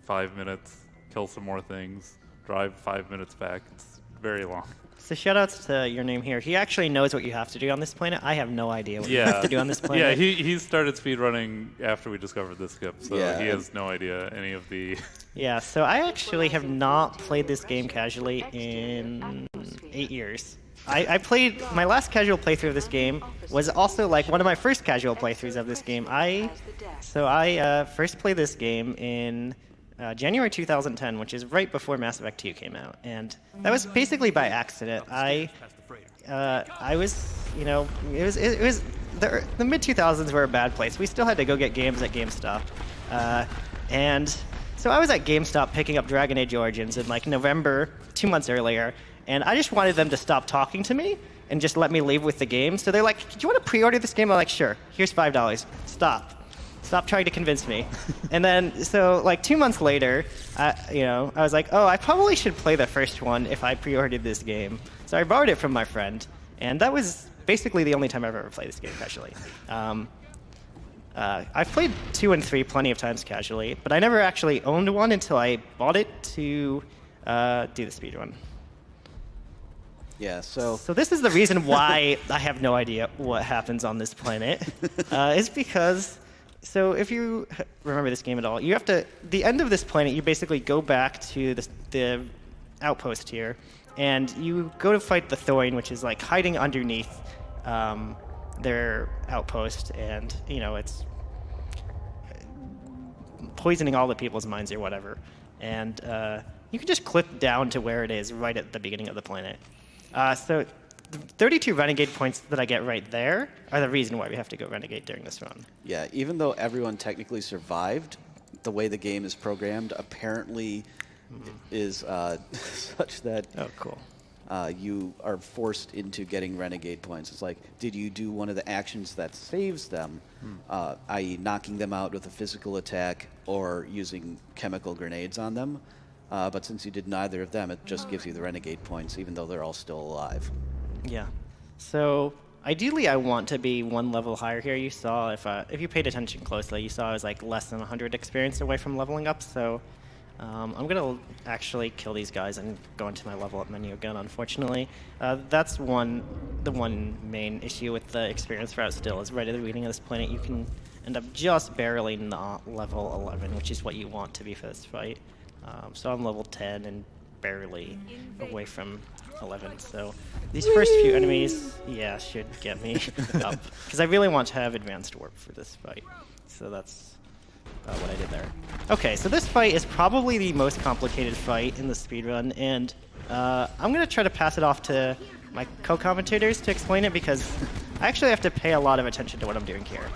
5 minutes, kill some more things, drive 5 minutes back. It's very long. So shoutouts to your name here. He actually knows what you have to do on this planet. I have no idea what you have to do on this planet. Yeah, he started speedrunning after we discovered this skip, so Yeah. he has no idea any of the... Yeah, so I actually have not played this game casually in 8 years. I played, my last casual playthrough of this game was also like one of my first casual playthroughs of this game. I first played this game in January 2010, which is right before Mass Effect 2 came out, and that was basically by accident. I was, it was the mid 2000s were a bad place. We still had to go get games at GameStop, and so I was at GameStop picking up Dragon Age Origins in like November, 2 months earlier, and I just wanted them to stop talking to me and just let me leave with the game. So they're like, "Do you want to pre-order this game?" I'm like, "Sure. Here's $5. Stop trying to convince me." And then, so like 2 months later, I was like, oh, I probably should play the first one if I pre-ordered this game. So I borrowed it from my friend, and that was basically the only time I've ever played this game casually. I've played 2 and 3 plenty of times casually, but I never actually owned one until I bought it to do the speedrun. Yeah, so this is the reason why I have no idea what happens on this planet. Is because, so if you remember this game at all, you have to, the end of this planet, you basically go back to the outpost here, and you go to fight the Thorian, which is like hiding underneath their outpost, and it's poisoning all the people's minds or whatever. And you can just click down to where it is right at the beginning of the planet. So the 32 Renegade points that I get right there are the reason why we have to go Renegade during this run. Yeah, even though everyone technically survived, the way the game is programmed apparently is such that Oh, cool. you are forced into getting Renegade points. It's like, did you do one of the actions that saves them, i.e. knocking them out with a physical attack or using chemical grenades on them? But since you did neither of them, it just gives you the Renegade points, even though they're all still alive. Yeah. So ideally, I want to be one level higher here. You saw, if you paid attention closely, you saw I was like less than 100 experience away from leveling up. So I'm going to actually kill these guys and go into my level up menu again, unfortunately. That's the one main issue with the experience route still, is right at the beginning of this planet, you can end up just barely not level 11, which is what you want to be for this fight. So I'm level 10 and barely away from 11. So these first few enemies, yeah, should get me up. Because I really want to have advanced warp for this fight. So that's what I did there. Okay, so this fight is probably the most complicated fight in the speedrun, and I'm going to try to pass it off to my co-commentators to explain it, because I actually have to pay a lot of attention to what I'm doing here.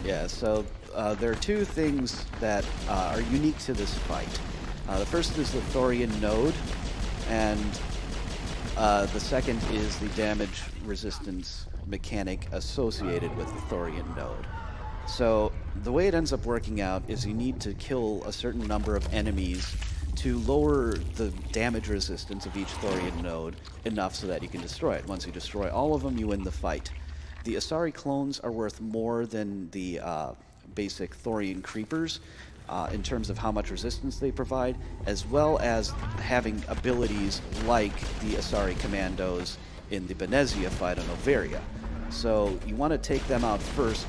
Yeah, so there are two things that are unique to this fight. The first is the Thorian node, and the second is the damage resistance mechanic associated with the Thorian node. So the way it ends up working out is you need to kill a certain number of enemies to lower the damage resistance of each Thorian node enough so that you can destroy it. Once you destroy all of them, you win the fight. The Asari clones are worth more than the basic Thorian creepers in terms of how much resistance they provide, as well as having abilities like the Asari commandos in the Benezia fight on Overia. So you want to take them out first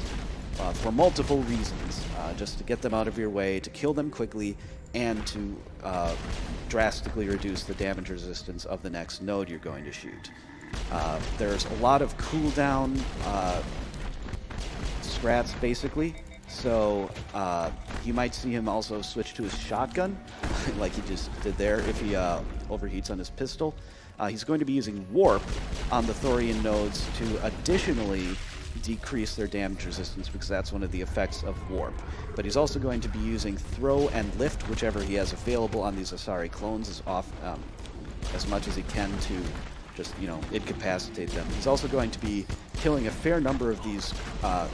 for multiple reasons, just to get them out of your way, to kill them quickly, and to drastically reduce the damage resistance of the next node you're going to shoot. There's a lot of cooldown strats, basically. So you might see him also switch to his shotgun, like he just did there, if he overheats on his pistol. He's going to be using Warp on the Thorian nodes to additionally decrease their damage resistance, because that's one of the effects of Warp. But he's also going to be using Throw and Lift, whichever he has available on these Asari clones, as much as he can to just, incapacitate them. He's also going to be killing a fair number of these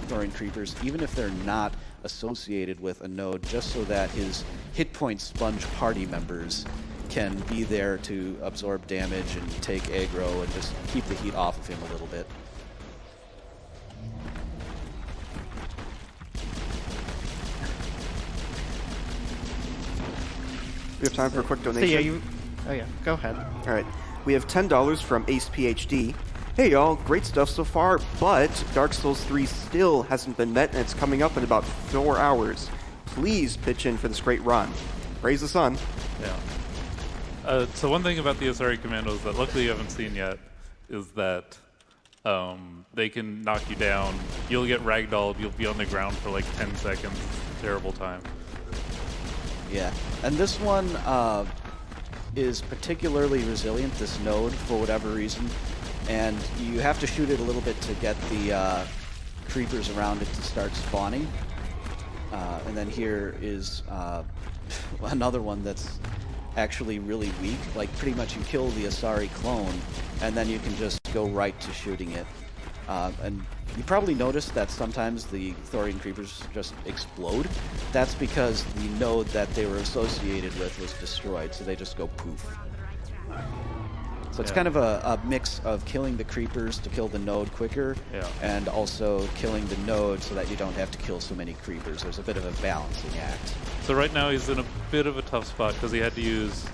Thorian creepers, even if they're not associated with a node, just so that his hit point sponge party members can be there to absorb damage and take aggro and just keep the heat off of him a little bit. We have time for a quick So donation. yeah, go ahead. All right. We have $10 from Ace PhD. Hey y'all, great stuff so far, but Dark Souls 3 still hasn't been met, and it's coming up in about 4 hours. Please pitch in for this great run. Praise the sun. Yeah. So one thing about the Asari Commandos that luckily you haven't seen yet is that they can knock you down. You'll get ragdolled. You'll be on the ground for like 10 seconds. Terrible time. Yeah, and this one is particularly resilient, this node, for whatever reason. And you have to shoot it a little bit to get the creepers around it to start spawning. And then here is another one that's actually really weak. Like, pretty much you kill the Asari clone, and then you can just go right to shooting it. And you probably noticed that sometimes the Thorian creepers just explode. That's because the node that they were associated with was destroyed, so they just go poof. So it's kind of a mix of killing the creepers to kill the node quicker, and also killing the node so that you don't have to kill so many creepers. There's a bit of a balancing act. So right now he's in a bit of a tough spot because he had to use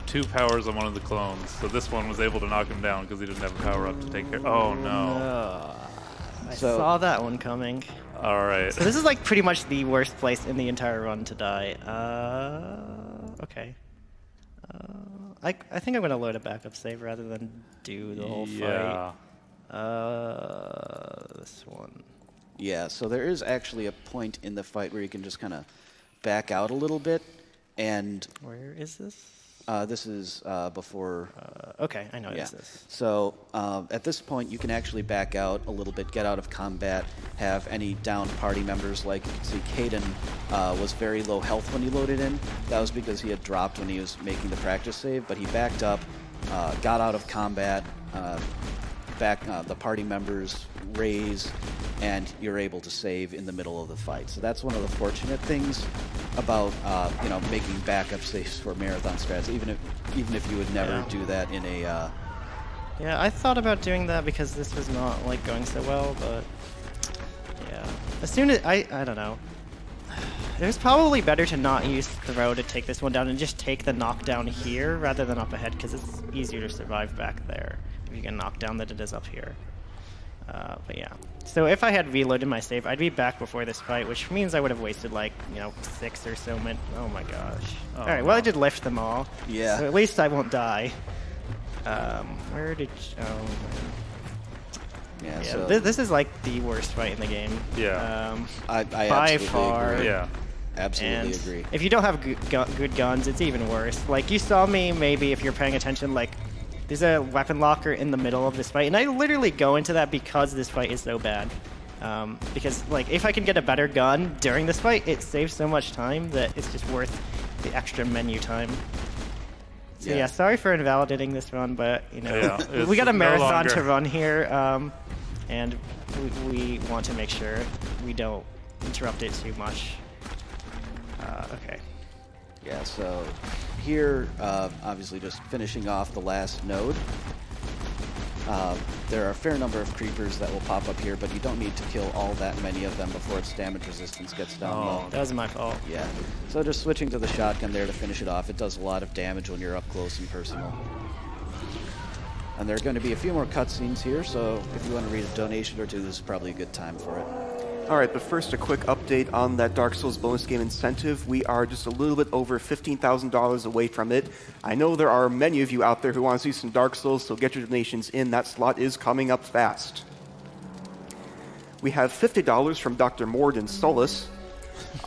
2 powers on one of the clones. So this one was able to knock him down because he didn't have a power up to take care. Oh no! I saw that one coming. All right. So this is like pretty much the worst place in the entire run to die. Okay. I think I'm gonna load a backup save rather than do the whole fight. This one. Yeah, so there is actually a point in the fight where you can just kind of back out a little bit And Where is this? this is before. Okay, I know Yeah. this is. So at this point, you can actually back out a little bit, get out of combat, have any downed party members. Like, see, Caden was very low health when he loaded in. That was because he had dropped when he was making the practice save, but he backed up, got out of combat, the party members raise, and you're able to save in the middle of the fight. So that's one of the fortunate things about making backup saves for marathon strats, even if you would never do that in a Yeah, I thought about doing that because this was not like going so well, but yeah. As soon as I don't know. It was probably better to not use throw to take this one down and just take the knockdown here rather than up ahead, because it's easier to survive back there if you get knocked down than it is up here. But yeah. So if I had reloaded my save, I'd be back before this fight, which means I would have wasted like, 6 or so minutes. Oh my gosh. Oh, Alright, well I did lift them all. Yeah. So at least I won't die. Where did yeah. yeah, So this is like the worst fight in the game. Yeah. I by absolutely far. agree. Yeah. Absolutely And agree. if you don't have good guns, it's even worse. Like, you saw me, maybe if you're paying attention, like, there's a weapon locker in the middle of this fight, and I literally go into that because this fight is so bad. Because, like, if I can get a better gun during this fight, it saves so much time that it's just worth the extra menu time. So yeah, sorry for invalidating this run, but, Yeah, we got a it's no marathon longer. to run here, and we want to make sure we don't interrupt it too much. Okay. Yeah, so here, obviously just finishing off the last node. There are a fair number of creepers that will pop up here, but you don't need to kill all that many of them before its damage resistance gets down low. That was my fault. Yeah, so just switching to the shotgun there to finish it off. It does a lot of damage when you're up close and personal. And there are going to be a few more cutscenes here, so if you want to read a donation or two, this is probably a good time for it. All right, but first a quick update on that Dark Souls bonus game incentive. We are just a little bit over $15,000 away from it. I know there are many of you out there who want to see some Dark Souls, so get your donations in. That slot is coming up fast. We have $50 from Dr. Morden Solis.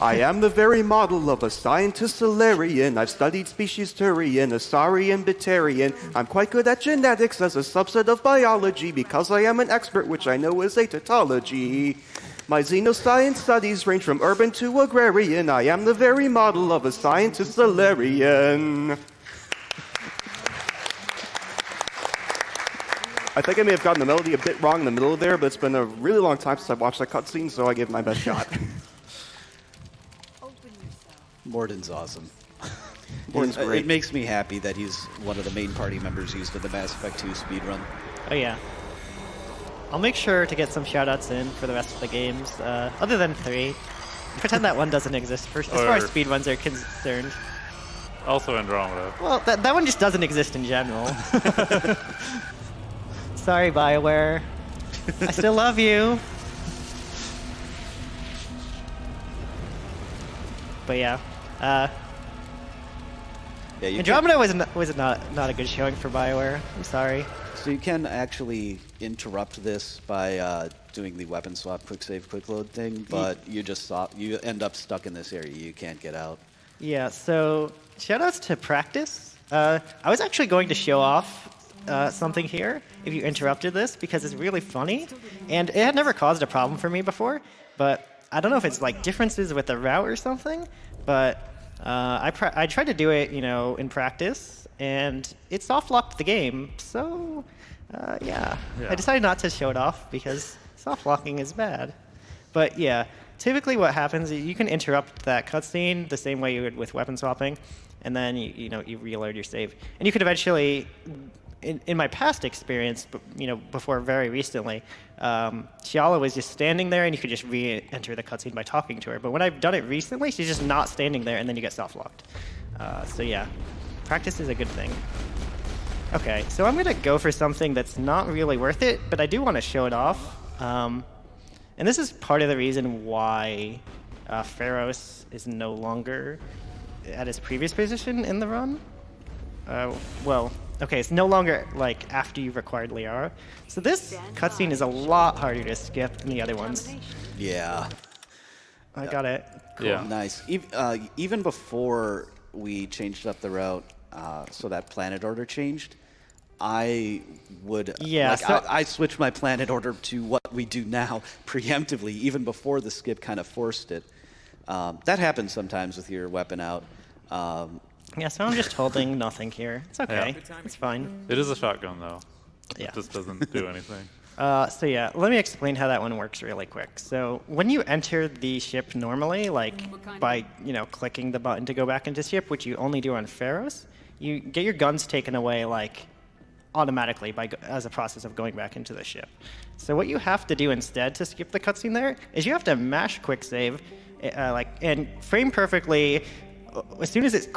I am the very model of a scientist Solarian. I've studied species Turian, Asarian, Batarian. I'm quite good at genetics as a subset of biology because I am an expert, which I know is a tautology. My xenoscience studies range from urban to agrarian. I am the very model of a scientist Solarian. I think I may have gotten the melody a bit wrong in the middle there, but it's been a really long time since I've watched that cutscene, so I give it my best shot. Morden's awesome. Morden's great. It makes me happy that he's one of the main party members used in the Mass Effect 2 speedrun. Oh yeah. I'll make sure to get some shoutouts in for the rest of the games, other than 3. Pretend that one doesn't exist as far as speedruns are concerned. Also Andromeda. Well, that one just doesn't exist in general. Sorry, BioWare. I still love you. But yeah. Yeah, you Andromeda was not a good showing for BioWare. I'm sorry. So you can actually interrupt this by doing the weapon swap quick save quick load thing, but you end up stuck in this area. You can't get out. Yeah, so shoutouts to practice. I was actually going to show off something here if you interrupted this because it's really funny, and it had never caused a problem for me before, but I don't know if it's like differences with the route or something, but I tried to do it, in practice, and it soft locked the game. So, yeah, I decided not to show it off because soft locking is bad. But yeah, typically what happens is you can interrupt that cutscene the same way you would with weapon swapping, and then you reload your save, and you could eventually. In my past experience, before very recently, Shiala was just standing there, and you could just re-enter the cutscene by talking to her. But when I've done it recently, she's just not standing there, and then you get soft-locked. So yeah, practice is a good thing. Okay, so I'm gonna go for something that's not really worth it, but I do want to show it off. And this is part of the reason why Pharos is no longer at his previous position in the run. Okay, it's no longer like after you've acquired Liara. So this cutscene is a lot harder to skip than the other ones. Yeah. I got it. Yeah. Nice. Even before we changed up the route so that planet order changed, I would I switched my planet order to what we do now preemptively, even before the skip kind of forced it. That happens sometimes with your weapon out. Yeah, so I'm just holding nothing here. It's okay. It's fine. It is a shotgun, though. Yeah. It just doesn't do anything. So yeah, let me explain how that one works really quick. So when you enter the ship normally, like by clicking the button to go back into ship, which you only do on Pharos, you get your guns taken away like automatically as a process of going back into the ship. So what you have to do instead to skip the cutscene there is you have to mash quick save, and frame perfectly as soon as it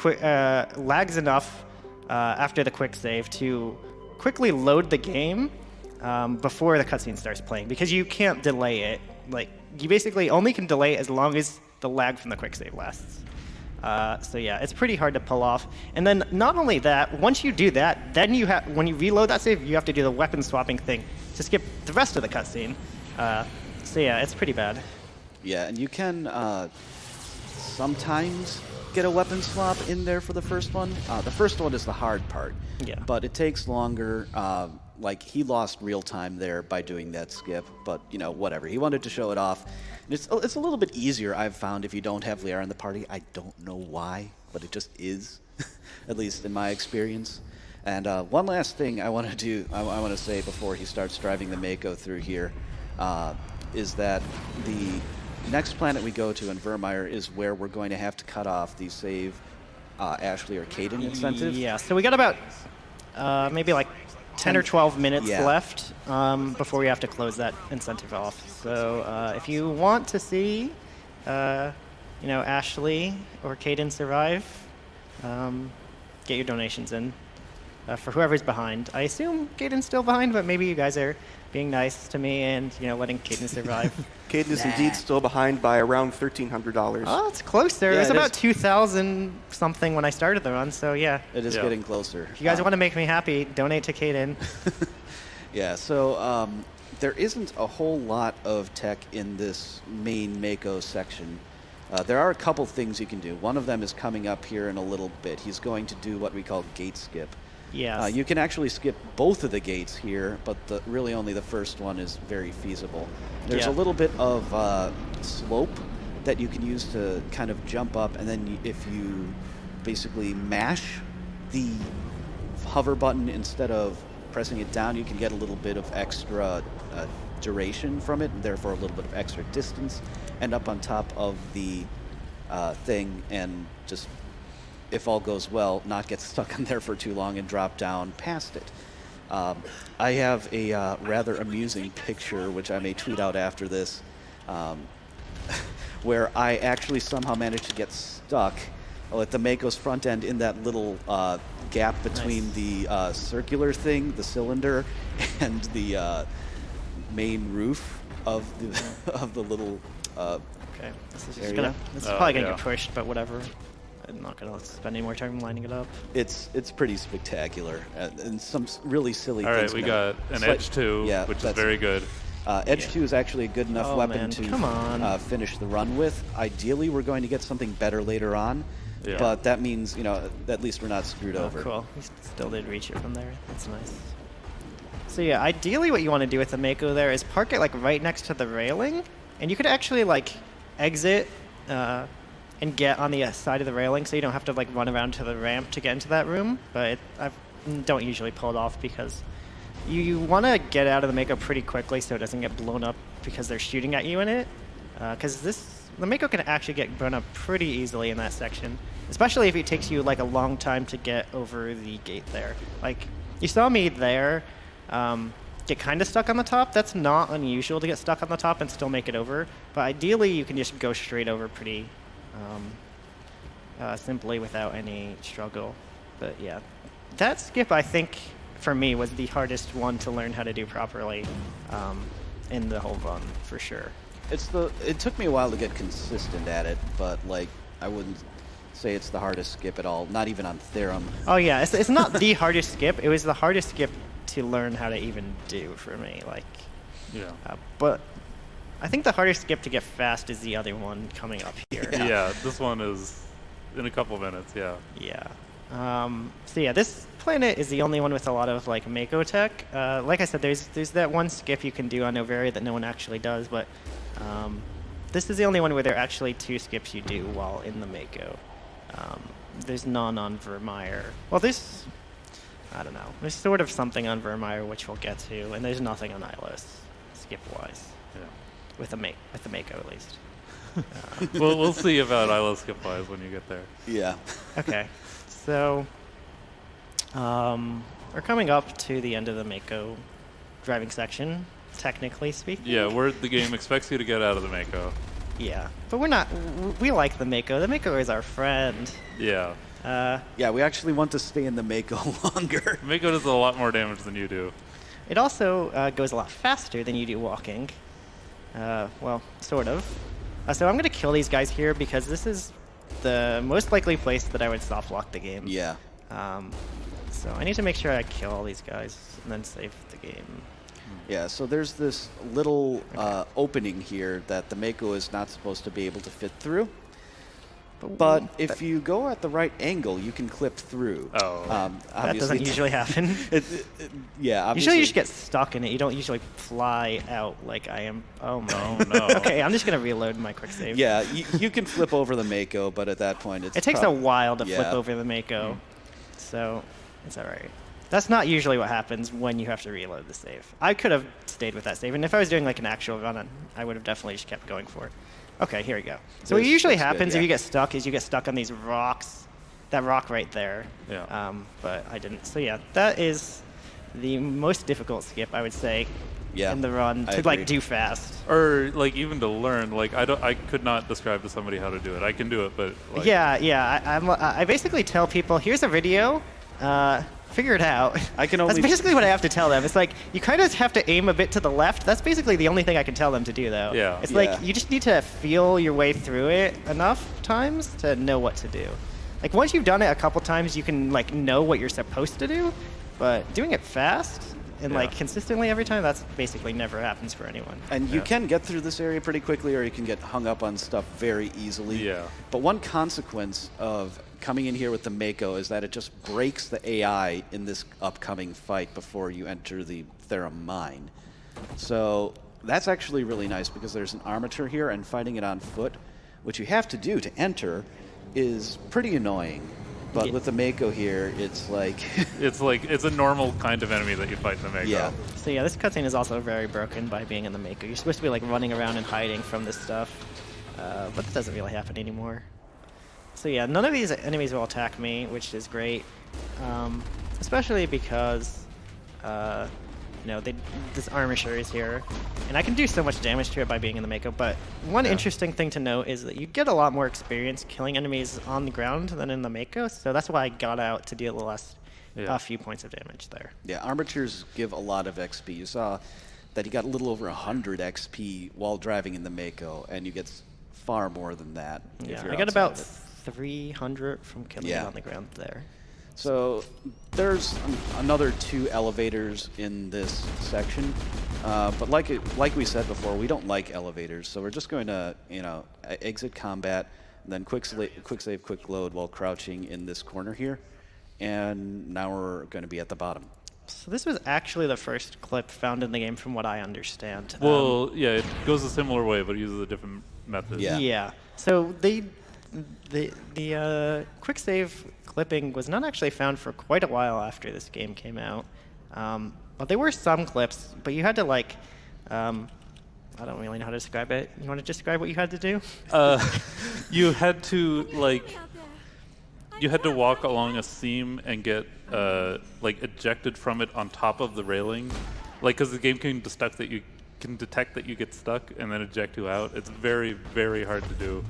lags enough after the quick save to quickly load the game before the cutscene starts playing, because you can't delay it. Like, you basically only can delay it as long as the lag from the quick save lasts. So yeah, it's pretty hard to pull off. And then not only that, once you do that, then when you reload that save, you have to do the weapon swapping thing to skip the rest of the cutscene. So yeah, it's pretty bad. Yeah, and you can sometimes get a weapon swap in there for the first one. The first one is the hard part. Yeah. But it takes longer. Like, he lost real time there by doing that skip, but whatever. He wanted to show it off. And it's a little bit easier, I've found, if you don't have Liara in the party. I don't know why, but it just is, at least in my experience. And one last thing I want to do, I want to say before he starts driving the Mako through here, is that the next planet we go to in Vermeer is where we're going to have to cut off the save Ashley or Caden incentive. Yeah, so we got about maybe like 10 or 12 minutes Yeah. left before we have to close that incentive off. So if you want to see, Ashley or Caden survive, get your donations in for whoever's behind. I assume Caden's still behind, but maybe you guys are being nice to me and letting Caden survive. Caden is indeed still behind by around $1,300. Oh, it's closer. Yeah, it was it about is. 2,000 something when I started the run, so yeah. It is Yeah. getting closer. If you guys want to make me happy, donate to Caden. Yeah, so there isn't a whole lot of tech in this main Mako section. There are a couple things you can do. One of them is coming up here in a little bit. He's going to do what we call gate skip. Yes. You can actually skip both of the gates here, but really only the first one is very feasible. There's Yeah. a little bit of slope that you can use to kind of jump up, and then if you basically mash the hover button instead of pressing it down, you can get a little bit of extra duration from it, and therefore a little bit of extra distance, end up on top of the thing, and just, if all goes well, not get stuck in there for too long and drop down past it. I have a rather amusing picture, which I may tweet out after this, where I actually somehow managed to get stuck at the Mako's front end in that little gap between the circular thing, the cylinder, and the main roof of the little Okay. This is area. probably gonna yeah. get pushed, but whatever. I'm not gonna spend any more time lining it up. It's pretty spectacular, and some really silly All things. right, we got an Edge 2, yeah, which is that's- very good. Edge 2 is actually a good enough Oh, weapon man, to come on. finish the run with. Ideally, we're going to get something better later on, Yeah. but that means, at least we're not screwed Oh, over. cool. We still did reach it from there. That's nice. So yeah, ideally what you want to do with the Mako there is park it like right next to the railing, and you could actually like exit and get on the side of the railing, so you don't have to like run around to the ramp to get into that room. But I don't usually pull it off because you want to get out of the Mako pretty quickly so it doesn't get blown up because they're shooting at you in it. Because the Mako can actually get blown up pretty easily in that section, especially if it takes you like a long time to get over the gate there. Like you saw me there get kind of stuck on the top. That's not unusual to get stuck on the top and still make it over. But ideally, you can just go straight over pretty simply without any struggle. But yeah, that skip I think for me was the hardest one to learn how to do properly in the whole run for sure. It took me a while to get consistent at it, but like I wouldn't say it's the hardest skip at all. Not even on Therum. Oh yeah, it's not the hardest skip. It was the hardest skip to learn how to even do for me. Like, Yeah. but I think the hardest skip to get fast is the other one coming up here. Yeah, this one is in a couple minutes. Yeah. Yeah. So yeah, this planet is the only one with a lot of like Mako tech. Like I said, there's that one skip you can do on Noveria that no one actually does, but this is the only one where there are actually 2 skips you do while in the Mako. There's none on Vermeer. Well, I don't know. There's sort of something on Vermeer which we'll get to, and there's nothing on Ilis, skip-wise. Yeah. With the Mako at least. We'll see about Isla Skipwise when you get there. Yeah. Okay, so we're coming up to the end of the Mako driving section, technically speaking. Yeah, where the game expects you to get out of the Mako. Yeah, but we're not. We like the Mako. The Mako is our friend. Yeah. Yeah, we actually want to stay in the Mako longer. Mako does a lot more damage than you do. It also goes a lot faster than you do walking. Well, sort of. So I'm going to kill these guys here because this is the most likely place that I would soft lock the game. Yeah. So I need to make sure I kill all these guys and then save the game. Yeah, so there's this little opening here that the Mako is not supposed to be able to fit through. But if you go at the right angle, you can clip through. Oh. That doesn't usually happen. Yeah, obviously. Usually you just get stuck in it. You don't usually fly out like I am. Oh, no. Oh, no. Okay, I'm just going to reload my quick save. Yeah, you can flip over the Mako, but at that point, It takes a while to flip yeah. over the Mako, so it's all right. That's not usually what happens when you have to reload the save. I could have stayed with that save, and if I was doing like an actual run, I would have definitely just kept going for it. Okay, here we go. So what usually happens if you get stuck is you get stuck on these rocks, that rock right there. Yeah. But I didn't. So yeah, that is the most difficult skip, I would say, Yeah, in the run I to like agree. do fast. Or like even to learn, like I could not describe to somebody how to do it. I can do it, but like, Yeah. I basically tell people, here's a video. Figure it out. I can That's only- basically what I have to tell them. It's like you kind of have to aim a bit to the left. That's basically the only thing I can tell them to do, though. Yeah. It's Yeah. like you just need to feel your way through it enough times to know what to do. Like once you've done it a couple times, you can like know what you're supposed to do. But doing it fast and Yeah. like consistently every time, that's basically never happens for anyone. And you Yeah. can get through this area pretty quickly, or you can get hung up on stuff very easily. Yeah. But one consequence of coming in here with the Mako is that it just breaks the AI in this upcoming fight before you enter the Therum mine. So that's actually really nice because there's an armature here, and fighting it on foot, which you have to do to enter, is pretty annoying. But Yeah. with the Mako here, it's like... it's a normal kind of enemy that you fight in the Mako. Yeah. So yeah, this cutscene is also very broken by being in the Mako. You're supposed to be like running around and hiding from this stuff, but that doesn't really happen anymore. So yeah, none of these enemies will attack me, which is great, especially because you know this armature is here, and I can do so much damage to it by being in the Mako. But one interesting thing to note is that you get a lot more experience killing enemies on the ground than in the Mako. So that's why I got out to deal the last Yeah. few points of damage there. Yeah, armatures give a lot of XP. You saw that he got a little over 100 XP while driving in the Mako, and you get far more than that. if Yeah, you're I got outside about of it. 300 from killing Yeah. it on the ground there. So there's another 2 elevators in this section, but like we said before, we don't like elevators, so we're just going to exit combat, and then quick save, quick load while crouching in this corner here, and now we're going to be at the bottom. So this was actually the first clip found in the game, from what I understand. Well, yeah, it goes a similar way, but it uses a different method. Yeah. Yeah. So the quick save clipping was not actually found for quite a while after this game came out. But there were some clips, but you had to like, I don't really know how to describe it. You want to describe what you had to do? You had to you had to walk along a seam and get like ejected from it on top of the railing, like because the game can detect that you get stuck and then eject you out. It's very, very hard to do.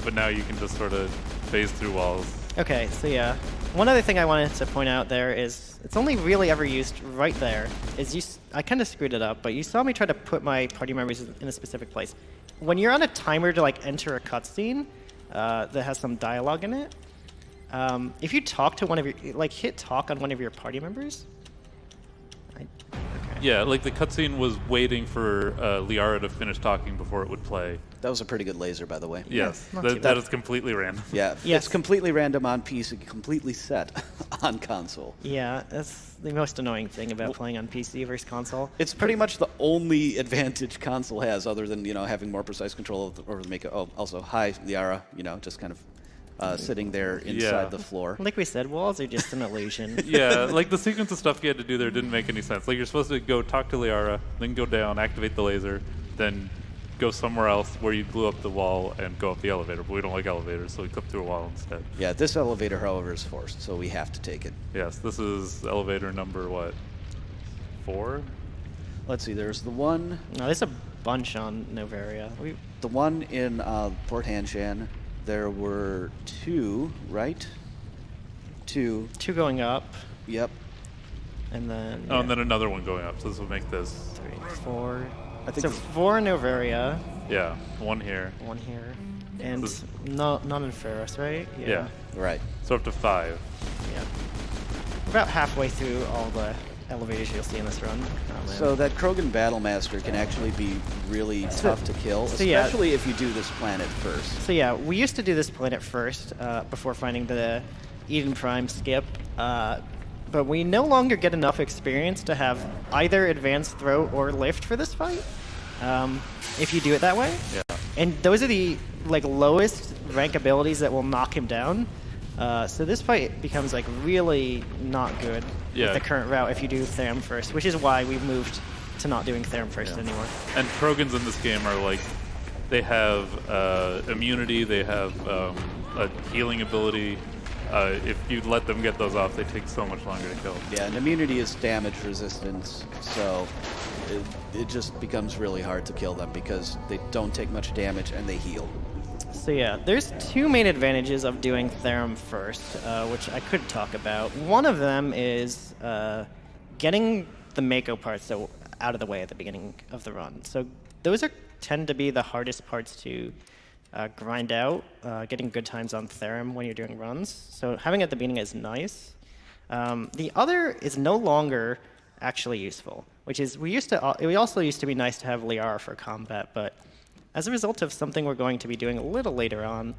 But now you can just sort of phase through walls. Okay, so yeah. One other thing I wanted to point out there is it's only really ever used right there. I kind of screwed it up, but you saw me try to put my party members in a specific place. When you're on a timer to like enter a cutscene that has some dialogue in it, if you talk to one of your hit talk on one of your party members. Okay. Yeah, like the cutscene was waiting for Liara to finish talking before it would play. That was a pretty good laser, by the way. Yes, not too that bad. is completely random. Yeah, Yes. it's completely random on PC, completely set on console. Yeah, that's the most annoying thing about playing on PC versus console. It's pretty much the only advantage console has, other than having more precise control over the Mako. Oh, also, hi, Liara. Just kind of sitting there inside the floor. Like we said, walls are just an illusion. Yeah, like the sequence of stuff you had to do there didn't make any sense. Like you're supposed to go talk to Liara, then go down, activate the laser, then go somewhere else where you blew up the wall and go up the elevator. But we don't like elevators, so we clip through a wall instead. Yeah, this elevator, however, is forced, so we have to take it. Yes, this is elevator number what? 4? Let's see. There's the one No, there's a bunch on Novaria. in Port Hanshan. There were 2, right? 2. 2 going up, Yep. and then Oh, and then another one going up. So this will make this. 3, 4. I think So 4 in Novaria, Yeah, 1 here. 1 here, and This- none in Ferris, right? Yeah. Right. So up to 5. Yeah. About halfway through all the elevators you'll see in this run. Oh, man. So that Krogan Battlemaster can actually be really tough to kill, so yeah. especially if you do this planet first. So yeah, we used to do this planet first before finding the Eden Prime skip, but we no longer get enough experience to have either advanced throw or lift for this fight. If you do it that way, Yeah. and those are the lowest rank abilities that will knock him down. So this fight becomes really not good Yeah. with the current route if you do Therum first, which is why we moved to not doing Therum first anymore. And Krogans in this game are they have immunity, they have a healing ability. If you let them get those off, they take so much longer to kill. Yeah, and immunity is damage resistance, so it just becomes really hard to kill them because they don't take much damage and they heal. So yeah, there's 2 main advantages of doing Therum first, which I could talk about. One of them is getting the Mako parts out of the way at the beginning of the run. So those tend to be the hardest parts to grind out, getting good times on Therum when you're doing runs. So having it at the beginning is nice. The other is no longer actually useful, which is it also used to be nice to have Liara for combat, but as a result of something we're going to be doing a little later on,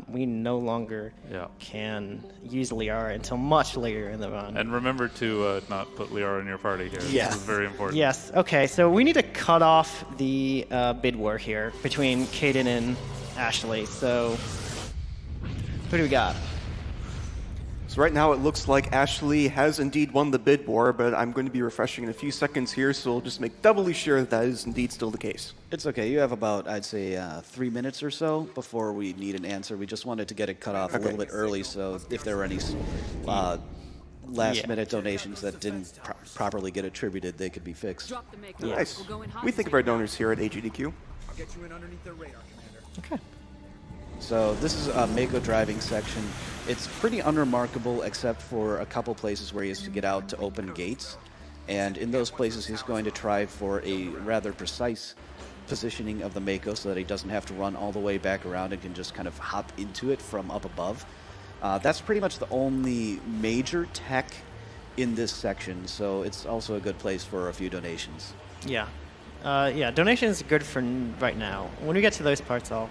we no longer can use Liara until much later in the run. And remember to not put Liara in your party here. Yeah. This is very important. Yes, okay, so we need to cut off the bid war here between Caden and Ashley. So, who do we got? So right now it looks like Ashley has indeed won the bid war, but I'm going to be refreshing in a few seconds here, so we'll just make doubly sure that is indeed still the case. It's okay. You have about, I'd say, 3 minutes or so before we need an answer. We just wanted to get it cut off a little bit early, so if there were any last-minute donations that didn't properly get attributed, they could be fixed. Drop the Mako. Nice. We'll go in hot We think of our donors here at AGDQ. I'll get you in underneath their radar, Commander. Okay. So this is a Mako driving section. It's pretty unremarkable except for a couple places where he has to get out to open gates. And in those places, he's going to try for a rather precise positioning of the Mako so that he doesn't have to run all the way back around and can just kind of hop into it from up above. That's pretty much the only major tech in this section, so it's also a good place for a few donations. Yeah. Yeah, donation is good for right now. When we get to those parts, I'll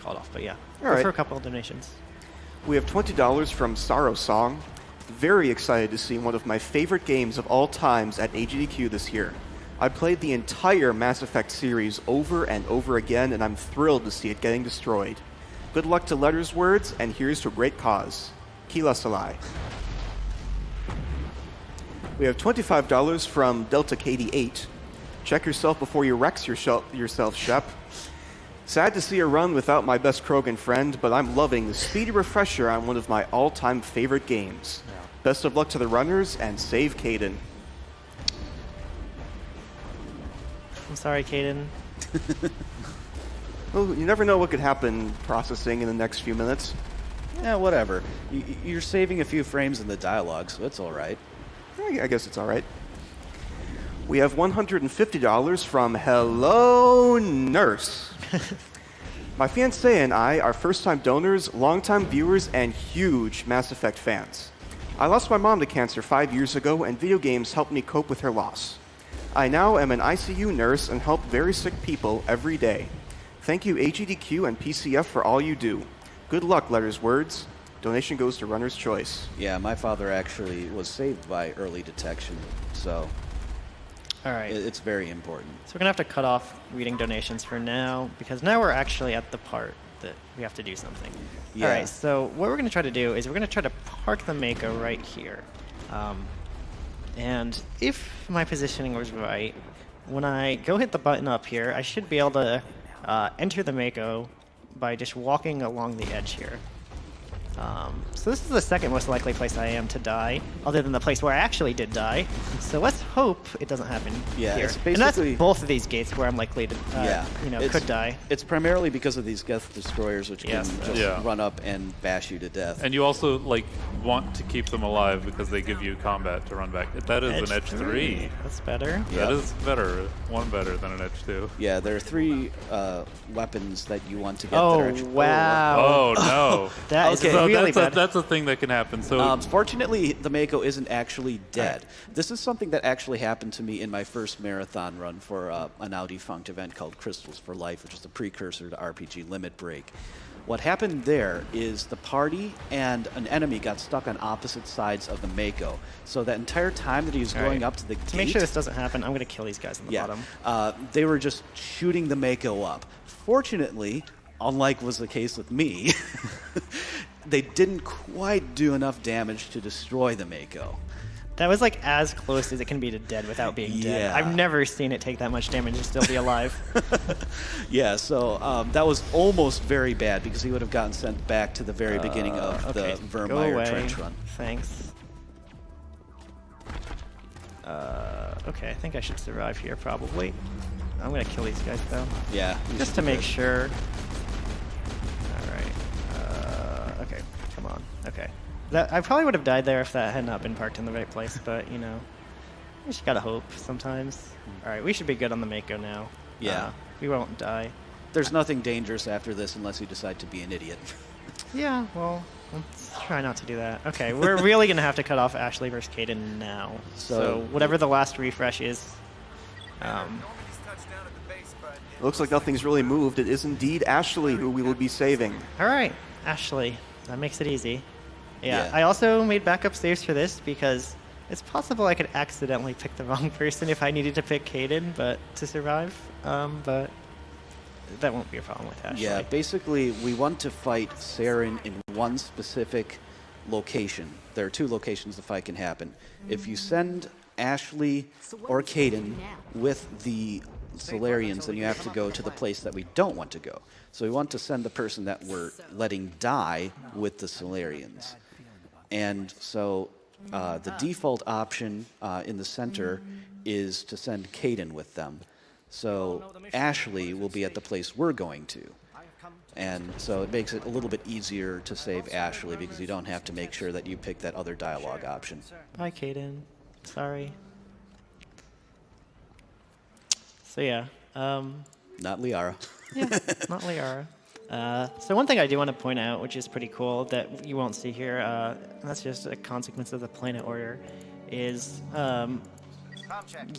call it off, but yeah. All right. For a couple of donations. We have $20 from Sorrow Song. Very excited to see one of my favorite games of all times at AGDQ this year. I played the entire Mass Effect series over and over again, and I'm thrilled to see it getting destroyed. Good luck to Letters Words, and here's to a great cause. Kila Salai. We have $25 from Delta KD8. Check yourself before you wreck yourself, Shep. Sad to see a run without my best Krogan friend, but I'm loving the speedy refresher on one of my all-time favorite games. Best of luck to the runners, and save Caden. I'm sorry, Caden. Well, you never know what could happen processing in the next few minutes. Yeah, whatever. You're saving a few frames in the dialogue, so it's all right. I guess it's all right. We have $150 from Hello Nurse. My fiancé and I are first-time donors, long-time viewers, and huge Mass Effect fans. I lost my mom to cancer 5 years ago, and video games helped me cope with her loss. I now am an ICU nurse and help very sick people every day. Thank you, AGDQ and PCF, for all you do. Good luck, letters, words. Donation goes to Runner's Choice. Yeah, my father actually was saved by early detection, so All right. it's very important. So we're going to have to cut off reading donations for now, because now we're actually at the part that we have to do something. Yeah. All right, so what we're going to try to do is we're going to try to park the Mako right here. And if my positioning was right, when I go hit the button up here, I should be able to enter the Mako by just walking along the edge here. So this is the second most likely place I am to die, other than the place where I actually did die. So let's hope it doesn't happen Yeah, here. it's And that's basically- both of these gates where I'm likely to, could die. It's primarily because of these Geth Destroyers, which Yes, can that's- just Yeah. run up and bash you to death. And you also like want to keep them alive because they give you combat to run back. That is an edge 3. That's better. Yeah. That is better. One better than an edge 2. Yeah, there are 3 weapons that you want to get that Oh, are actually... wow. Oh no. That is Okay. So really bad. that's a thing that can happen. So Fortunately, the Mako isn't actually dead. This is something that actually happened to me in my first marathon run for a now defunct event called Crystals for Life, which is the precursor to RPG Limit Break. What happened there is the party and an enemy got stuck on opposite sides of the Mako. So that entire time that he was All going right. up to the To gate, make sure this doesn't happen, I'm going to kill these guys on the bottom. they were just shooting the Mako up. Fortunately, unlike was the case with me, they didn't quite do enough damage to destroy the Mako. That was like as close as it can be to dead without being dead. Yeah. I've never seen it take that much damage and still be alive. Yeah, so that was almost very bad because he would have gotten sent back to the very beginning of Okay, the go Vermeer away. trench run. Thanks. Okay, I think I should survive here probably. I'm gonna kill these guys though, Yeah, you just should to do make that. sure. All right. Okay, come on. Okay. I probably would have died there if that had not been parked in the right place, but you know, you just gotta hope sometimes. All right, we should be good on the Mako now. Yeah. We won't die. There's nothing dangerous after this unless you decide to be an idiot. Yeah, well, let's try not to do that. Okay, we're really going to have to cut off Ashley versus Caden now. So whatever the last refresh is. It looks like nothing's really moved. It is indeed Ashley who we will be saving. All right, Ashley. That makes it easy. Yeah, Yeah. I also made backup saves for this because it's possible I could accidentally pick the wrong person if I needed to pick Caden but to survive. But that won't be a problem with Ashley. Yeah, basically, we want to fight Saren in one specific location. There are 2 locations the fight can happen. If you send Ashley or Caden with the Solarians, then you have to go to the place that we don't want to go. So we want to send the person that we're letting die with the Solarians. And so the default option in the center is to send Caden with them. So Ashley will be at the place we're going to. And so it makes it a little bit easier to save Ashley because you don't have to make sure that you pick that other dialogue option. Bye, Caden. Sorry. So yeah. Not Liara. Yeah, not Liara. So one thing I do want to point out, which is pretty cool that you won't see here, and that's just a consequence of the planet order, is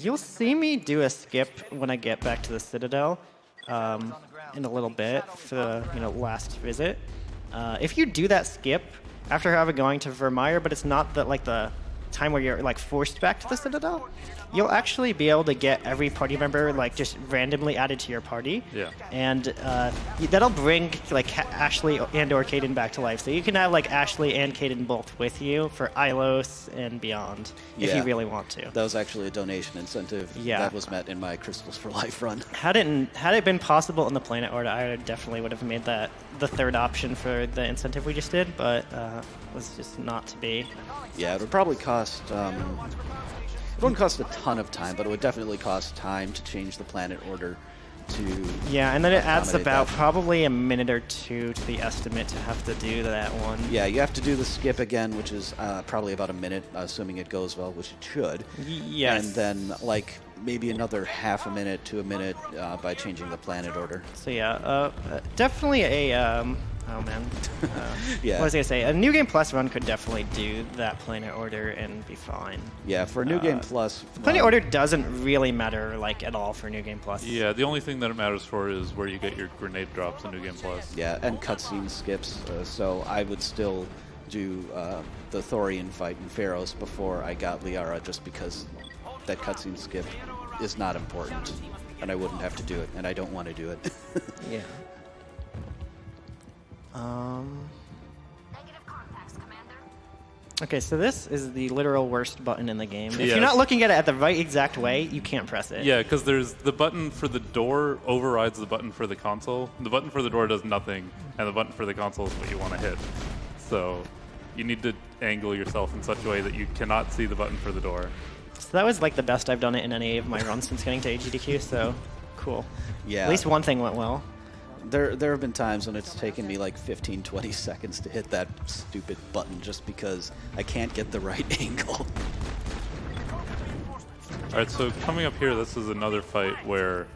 you'll see me do a skip when I get back to the Citadel in a little bit for the last visit. If you do that skip after having going to Vermeer, but it's not the time where you're like forced back to the Citadel, you'll actually be able to get every party member like just randomly added to your party. Yeah. And that'll bring like Ashley and or Caden back to life. So you can have like Ashley and Caden both with you for Ilos and beyond if Yeah. you really want to. That was actually a donation incentive Yeah. that was met in my Crystals for Life run. Had it been possible in the planet order, I definitely would have made that the third option for the incentive we just did, but it was just not to be. Yeah, it would probably cost. It wouldn't cost a ton of time, but it would definitely cost time to change the planet order to. Yeah, and then it adds accommodate about that. probably a minute or 2 to the estimate to have to do that one. Yeah, you have to do the skip again, which is probably about a minute, assuming it goes well, which it should. Yes. And then like maybe another half a minute to a minute by changing the planet order. So yeah, definitely a Oh man. Yeah. What was I gonna say? A New Game Plus run could definitely do that Planet Order and be fine. Yeah, for New Game Plus. Planet Order doesn't really matter like at all for New Game Plus. Yeah, the only thing that it matters for is where you get your grenade drops in New Game Plus. Yeah, and cutscene skips. So I would still do the Thorian fight in Pharos before I got Liara, just because that cutscene skip is not important, and I wouldn't have to do it, and I don't want to do it. Yeah. Okay, so this is the literal worst button in the game. If Yes. you're not looking at it at the right exact way, you can't press it. Yeah, because there's the button for the door overrides the button for the console. The button for the door does nothing, and the button for the console is what you want to hit. So you need to angle yourself in such a way that you cannot see the button for the door. So that was like the best I've done it in any of my runs since getting to AGDQ, so cool. Yeah. At least one thing went well. There have been times when it's taken me like 15, 20 seconds to hit that stupid button just because I can't get the right angle. All right, so coming up here, this is another fight where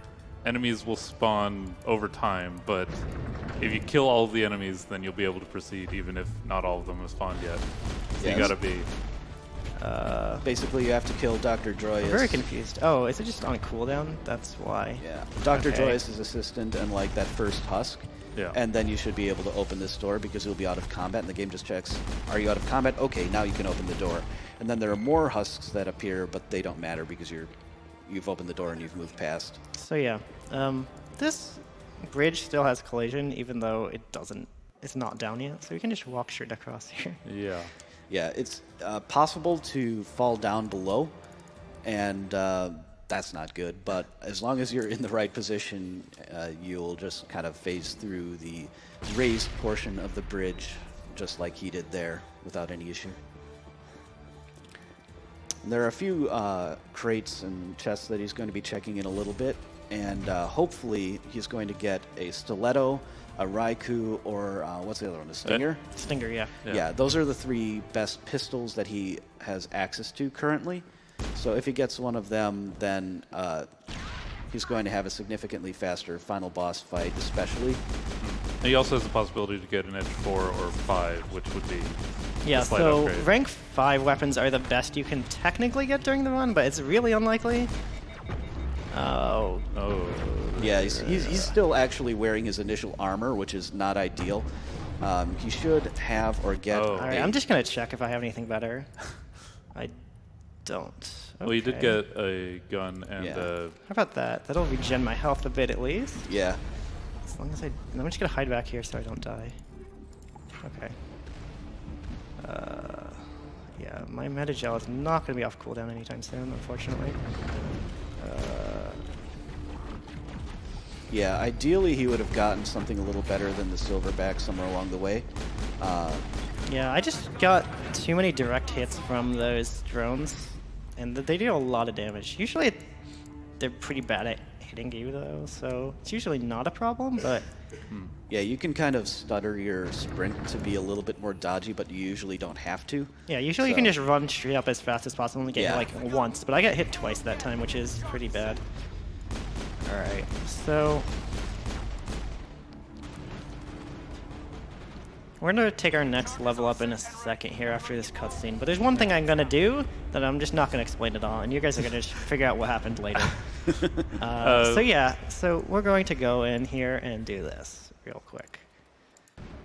enemies will spawn over time, but if you kill all of the enemies, then you'll be able to proceed, even if not all of them have spawned yet. So Yes. you gotta be. Basically, you have to kill Dr. Joyous. I'm very confused. Oh, is it just on cooldown? That's why. Yeah, Dr. Okay. Joyous' assistant and like that first husk. Yeah. And then you should be able to open this door because you'll be out of combat, and the game just checks, are you out of combat? Okay, now you can open the door. And then there are more husks that appear, but they don't matter because you've opened the door and you've moved past. So yeah, this bridge still has collision, even though it doesn't. It's not down yet, so you can just walk straight across here. Yeah. Yeah, it's possible to fall down below, and that's not good. But as long as you're in the right position, you'll just kind of phase through the raised portion of the bridge, just like he did there, without any issue. And there are a few crates and chests that he's going to be checking in a little bit, and hopefully he's going to get a stiletto, a Raikou, or what's the other one, a Stinger? Stinger, yeah. Yeah, those are the three best pistols that he has access to currently. So if he gets one of them, then he's going to have a significantly faster final boss fight, especially. And he also has the possibility to get an edge 4 or 5, which would be Yeah, a slight so upgrade. rank 5 weapons are the best you can technically get during the run, but it's really unlikely. Oh. Oh. Yeah, he's still actually wearing his initial armor, which is not ideal. He should have or get. Oh. Alright, I'm just gonna check if I have anything better. I don't. Well, you did Okay. get a gun and Yeah. a... How about that? That'll regen my health a bit at least. Yeah. As long as I'm just gonna hide back here so I don't die. Okay. Yeah, my Metagel is not gonna be off cooldown anytime soon, unfortunately. Yeah, ideally he would have gotten something a little better than the silverback somewhere along the way. Yeah, I just got too many direct hits from those drones, and they do a lot of damage. Usually, they're pretty bad at hitting you, though, so it's usually not a problem, but... Yeah, you can kind of stutter your sprint to be a little bit more dodgy, but you usually don't have to. Yeah, usually you can So- just run straight up as fast as possible and get hit Yeah. like once, but I got hit twice that time, which is pretty bad. Alright, so... We're gonna take our next level up in a second here after this cutscene, but there's one thing I'm gonna do that I'm just not gonna explain at all, and you guys are gonna just figure out what happened later. So yeah, so we're going to go in here and do this real quick.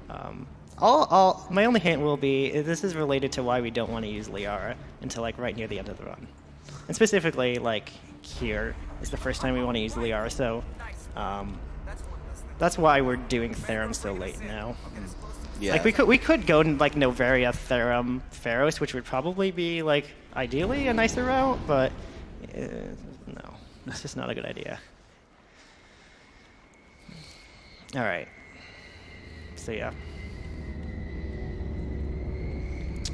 My only hint will be this is related to why we don't want to use Liara until like right near the end of the run, and specifically like here is the first time we want to use Liara, so that's why we're doing Therum so late now. Yeah. Like we could go like Novaria, Therum, Pharos, which would probably be like ideally a nicer route, but no, it's just not a good idea. All right. So yeah,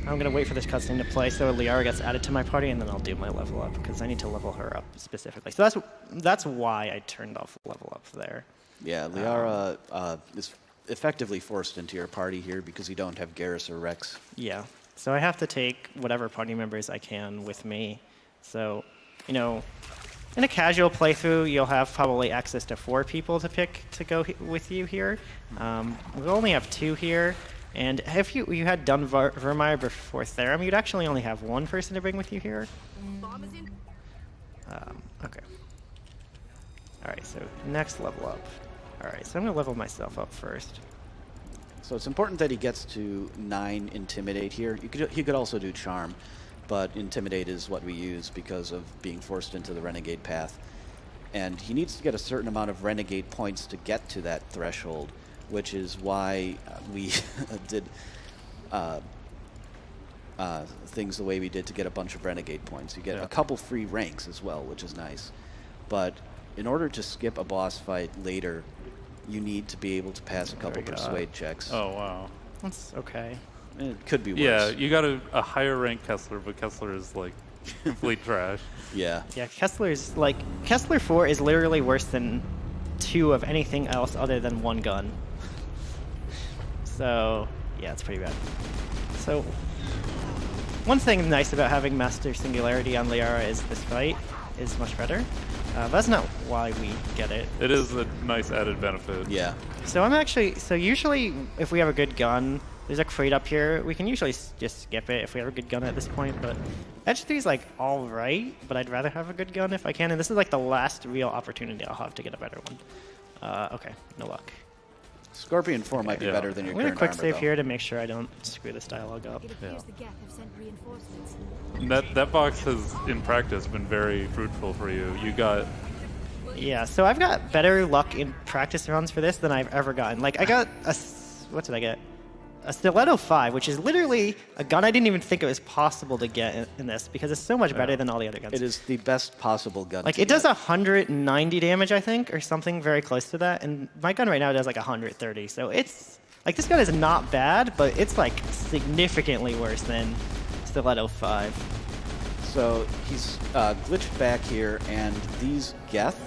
I'm gonna wait for this cutscene to play so Liara gets added to my party, and then I'll do my level up because I need to level her up specifically. So that's why I turned off level up there. Yeah, Liara is effectively forced into your party here because you don't have Garrus or Rex. Yeah. So I have to take whatever party members I can with me. So, you know, In a casual playthrough, you'll have probably access to 4 people to pick to go with you here. We only have 2 here, and if you had done Vermeer before Therum, you'd actually only have 1 person to bring with you here. Okay. All right, so next level up. All right, so I'm gonna level myself up first. So it's important that he gets to 9 Intimidate here. He could also do Charm, but Intimidate is what we use because of being forced into the Renegade path. And he needs to get a certain amount of Renegade points to get to that threshold, which is why we did things the way we did to get a bunch of Renegade points. You get a couple free ranks as well, which is nice. But in order to skip a boss fight later, you need to be able to pass a couple Persuade checks. Oh, wow. That's okay. It could be worse. Yeah, you got a higher rank Kessler, but Kessler is like complete trash. Yeah. Yeah, Kessler's like Kessler 4 is literally worse than 2 of anything else other than 1 gun. So yeah, it's pretty bad. So one thing nice about having Master Singularity on Liara is this fight is much better. That's not why we get it. It is a nice added benefit. Yeah. So usually if we have a good gun, there's a crate up here. We can usually just skip it if we have a good gun at this point, but Edge 3 is like alright, but I'd rather have a good gun if I can, and this is like the last real opportunity I'll have to get a better one. Okay, no luck. Scorpion 4 might be better than your I'm gonna current quick armor, save though. here to make sure I don't screw this dialogue up. It appears the Geth have sent reinforcements. That box has, in practice, been very fruitful for you. You got... Yeah, so I've got better luck in practice runs for this than I've ever gotten. Like, I got what did I get? A Stiletto 5, which is literally a gun I didn't even think it was possible to get in this, because it's so much better than all the other guns. It is the best possible gun. Like, to it does get. 190 damage, I think, or something very close to that, and my gun right now does like 130, so it's... Like, this gun is not bad, but it's like significantly worse than Stiletto 5. So he's glitched back here, and these Geth,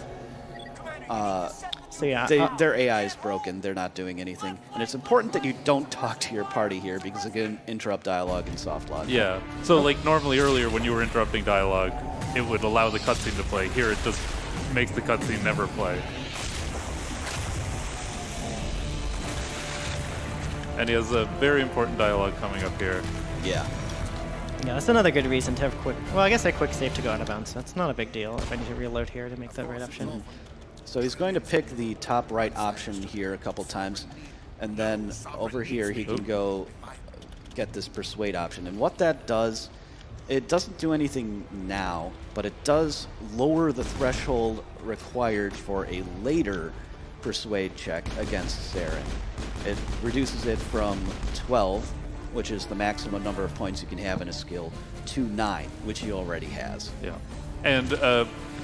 So yeah, their AI is broken. They're not doing anything. And it's important that you don't talk to your party here because it can interrupt dialogue in soft lock. Yeah. So, like, normally earlier when you were interrupting dialogue, it would allow the cutscene to play. Here, it just makes the cutscene never play. And he has a very important dialogue coming up here. Yeah. yeah, that's another good reason to have quick... Well, I guess I quick save to go out of bounds, so that's not a big deal if I need to reload here to make that right option. So he's going to pick the top right option here a couple times, and then over here he can go get this Persuade option. And what that does, it doesn't do anything now, but it does lower the threshold required for a later Persuade check against Saren. It reduces it from 12, which is the maximum number of points you can have in a skill, to 9, which he already has. Yeah. And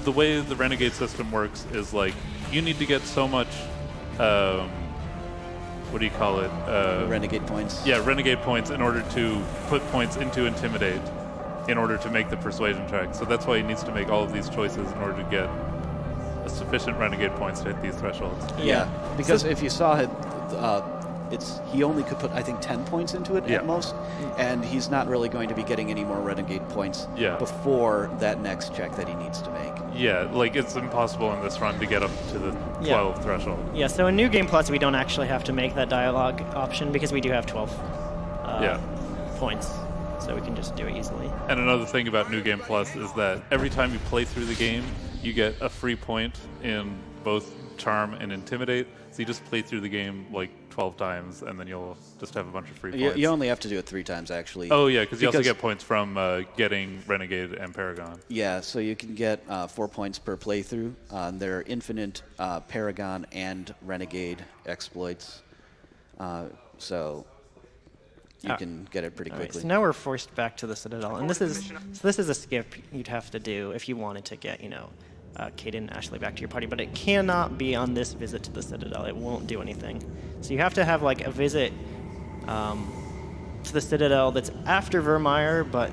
the way the Renegade system works is, like, you need to get so much, what do you call it? Renegade points. Yeah, Renegade points in order to put points into Intimidate in order to make the Persuasion check. So that's why he needs to make all of these choices in order to get a sufficient Renegade points to hit these thresholds. Yeah, because if you saw it, he only could put, I think, 10 points into it at most, and he's not really going to be getting any more Renegade points before that next check that he needs to make. Yeah, like, it's impossible in this run to get up to the 12 threshold. Yeah, so in New Game Plus, we don't actually have to make that dialogue option because we do have 12 points, so we can just do it easily. And another thing about New Game Plus is that every time you play through the game, you get a free point in both Charm and Intimidate. So you just play through the game like 12 times, and then you'll just have a bunch of free points. You only have to do it 3 times, actually. Oh, yeah, because you also get points from getting Renegade and Paragon. Yeah, so you can get 4 points per playthrough. There are infinite Paragon and Renegade exploits, so you can get it pretty All right, quickly. so now we're forced back to the Citadel, and this is a skip you'd have to do if you wanted to get, Caden and Ashley back to your party, but it cannot be on this visit to the Citadel. It won't do anything. So you have to have like a visit to the Citadel that's after Vermeer, but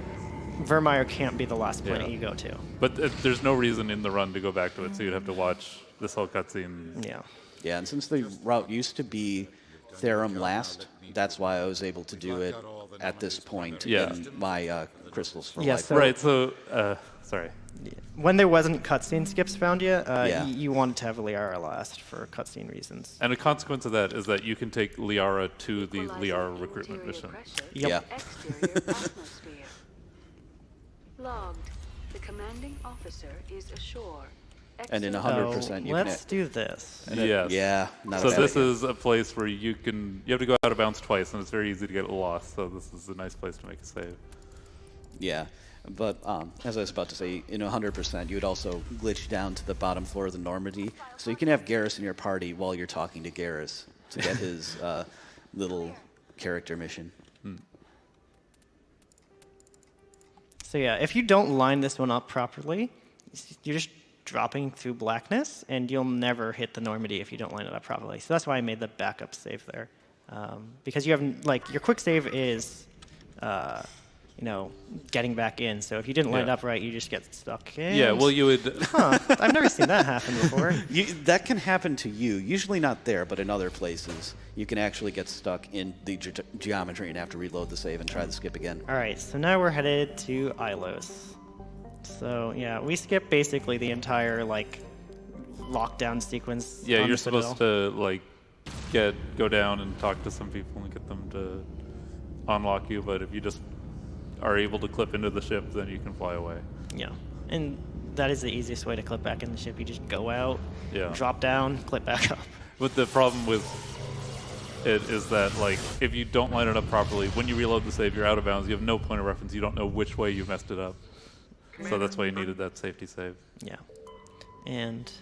Vermeer can't be the last planet you go to. But there's no reason in the run to go back to it, so you'd have to watch this whole cutscene. Yeah. Yeah, and since the route used to be Therum last, that's why I was able to do it at this point in my Crystals for Life. So Right, so, sorry. when there wasn't cutscene skips found yet, Yeah. you wanted to have Liara last for cutscene reasons. And a consequence of that is that you can take Liara to the Liara recruitment mission. Yep. Yeah. Exterior atmosphere. Logged. The commanding officer is ashore. And in Exterior- 100% you let's can. do this. Yes. Yeah. Not So a bad this idea. is a place where you have to go out of bounds twice, and it's very easy to get lost. So this is a nice place to make a save. Yeah. But as I was about to say, in 100%, you would also glitch down to the bottom floor of the Normandy, so you can have Garrus in your party while you're talking to Garrus to get his little character mission. So yeah, if you don't line this one up properly, you're just dropping through blackness, and you'll never hit the Normandy if you don't line it up properly. So that's why I made the backup save there, because you have like your quick save is, getting back in. So if you didn't line it Yeah. up right, you just get stuck in. Yeah, well, you would. Huh, I've never seen that happen before. That can happen to you. Usually not there, but in other places, you can actually get stuck in the geometry and have to reload the save and try the skip again. All right, so now we're headed to Ilos. So yeah, we skip basically the entire like lockdown sequence. Yeah, on you're the Citadel. supposed to like go down and talk to some people and get them to unlock you. But if you just are able to clip into the ship, then you can fly away. Yeah, and that is the easiest way to clip back in the ship. You just go out, Yeah. drop down, clip back up. But the problem with it is that like if you don't line it up properly, when you reload the save, you're out of bounds. You have no point of reference. You don't know which way you messed it up. So that's why you needed that safety save. Yeah, and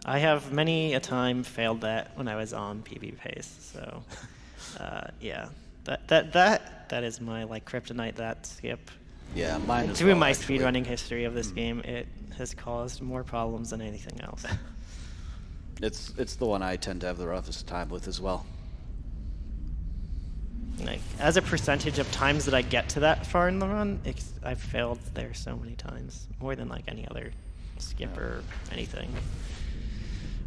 I have many a time failed that when I was on PB pace. So yeah, that is my like kryptonite. That skip. Yeah, mine as Through well, my actually. speedrunning history of this game, it has caused more problems than anything else. It's the one I tend to have the roughest time with as well. Like, as a percentage of times that I get to that far in the run, I've failed there so many times, more than like any other skip or anything.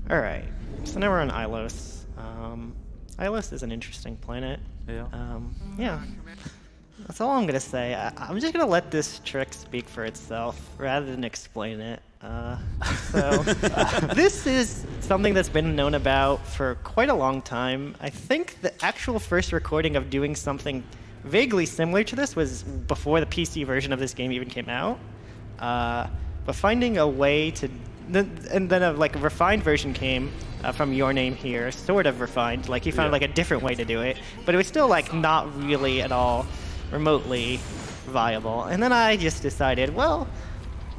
All right, so now we're on Ilos. Ilos is an interesting planet. Yeah. Yeah. That's all I'm gonna say. I'm just gonna let this trick speak for itself rather than explain it. This is something that's been known about for quite a long time. I think the actual first recording of doing something vaguely similar to this was before the PC version of this game even came out. But finding a way to, and then a refined version came from Your Name Here, sort of refined. Like he found like a different way to do it, but it was still like not really at all remotely viable. And then I just decided, well,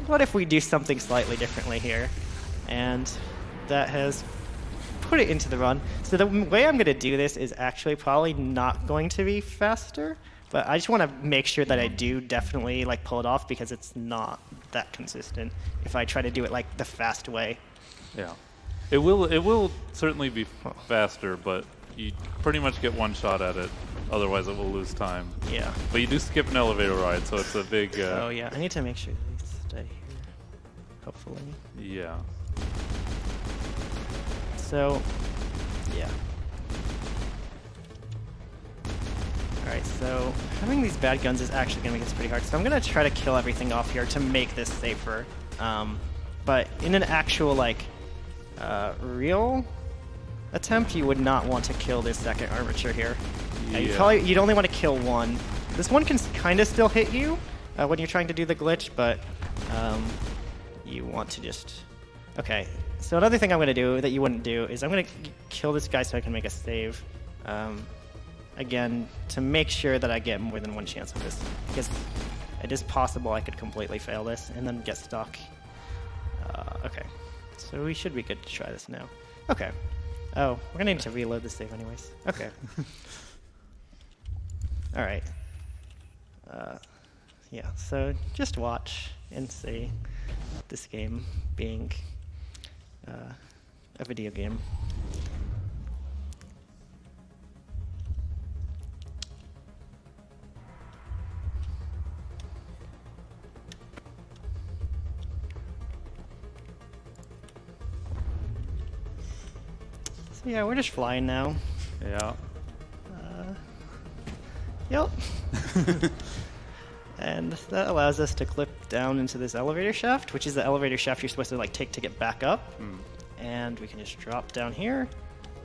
what if we do something slightly differently here? And that has put it into the run. So the way I'm going to do this is actually probably not going to be faster, but I just want to make sure that I do definitely like pull it off, because it's not that consistent if I try to do it like the fast way. Yeah. It will certainly be faster, but you pretty much get one shot at it. Otherwise, it will lose time. Yeah. But you do skip an elevator ride, so it's a big. Oh yeah, I need to make sure they stay here. Hopefully. Yeah. So, yeah. Alright, so having these bad guns is actually going to make this pretty hard. So I'm going to try to kill everything off here to make this safer. But in an actual, real attempt, you would not want to kill this second armature here. You'd only want to kill one. This one can kind of still hit you when you're trying to do the glitch, but you want to just... Okay, so another thing I'm going to do that you wouldn't do is I'm going to kill this guy so I can make a save. Again, to make sure that I get more than one chance with this, because it is possible I could completely fail this and then get stuck. Okay, so we should be good to try this now. Okay. Oh, we're going to need to reload the save anyways. Okay. All right. Yeah, so just watch and see this game being a video game. So yeah, we're just flying now. Yeah. Yep. And that allows us to clip down into this elevator shaft, which is the elevator shaft you're supposed to like take to get back up. And we can just drop down here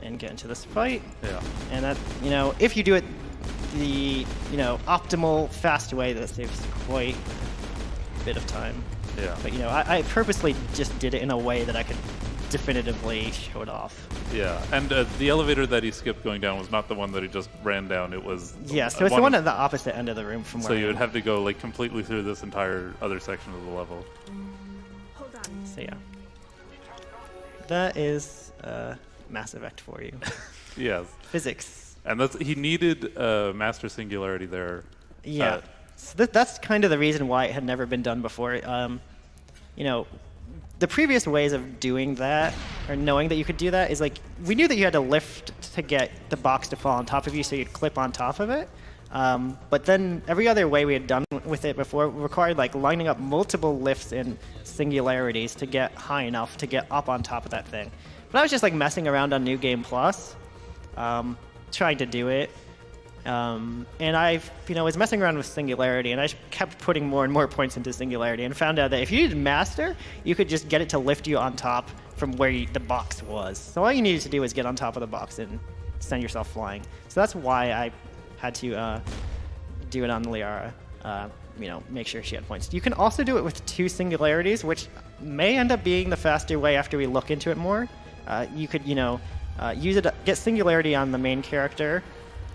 and get into this fight. Yeah. And that, you know, if you do it the, you know, optimal, fast way, that saves quite a bit of time. Yeah. But, you know, I purposely just did it in a way that I could definitively show it off. Yeah, and the elevator that he skipped going down was not the one that he just ran down. It was Yeah, so it's the one at the opposite end of the room from where So I you am. would have to go like completely through this entire other section of the level. Hold on. So yeah, that is Mass Effect for you. Yes, Physics. and he needed Master Singularity there. Yeah, so that's kind of the reason why it had never been done before. You know, the previous ways of doing that, or knowing that you could do that, is like, we knew that you had to lift to get the box to fall on top of you, so you'd clip on top of it. But then every other way we had done with it before required like lining up multiple lifts and singularities to get high enough to get up on top of that thing. But I was just like messing around on New Game Plus, trying to do it. And I, you know, was messing around with Singularity, and I kept putting more and more points into Singularity, and found out that if you did Master, you could just get it to lift you on top from where the box was. So all you needed to do was get on top of the box and send yourself flying. So that's why I had to do it on Liara. You know, make sure she had points. You can also do it with 2 Singularities, which may end up being the faster way after we look into it more. You could, you know, use it, get Singularity on the main character.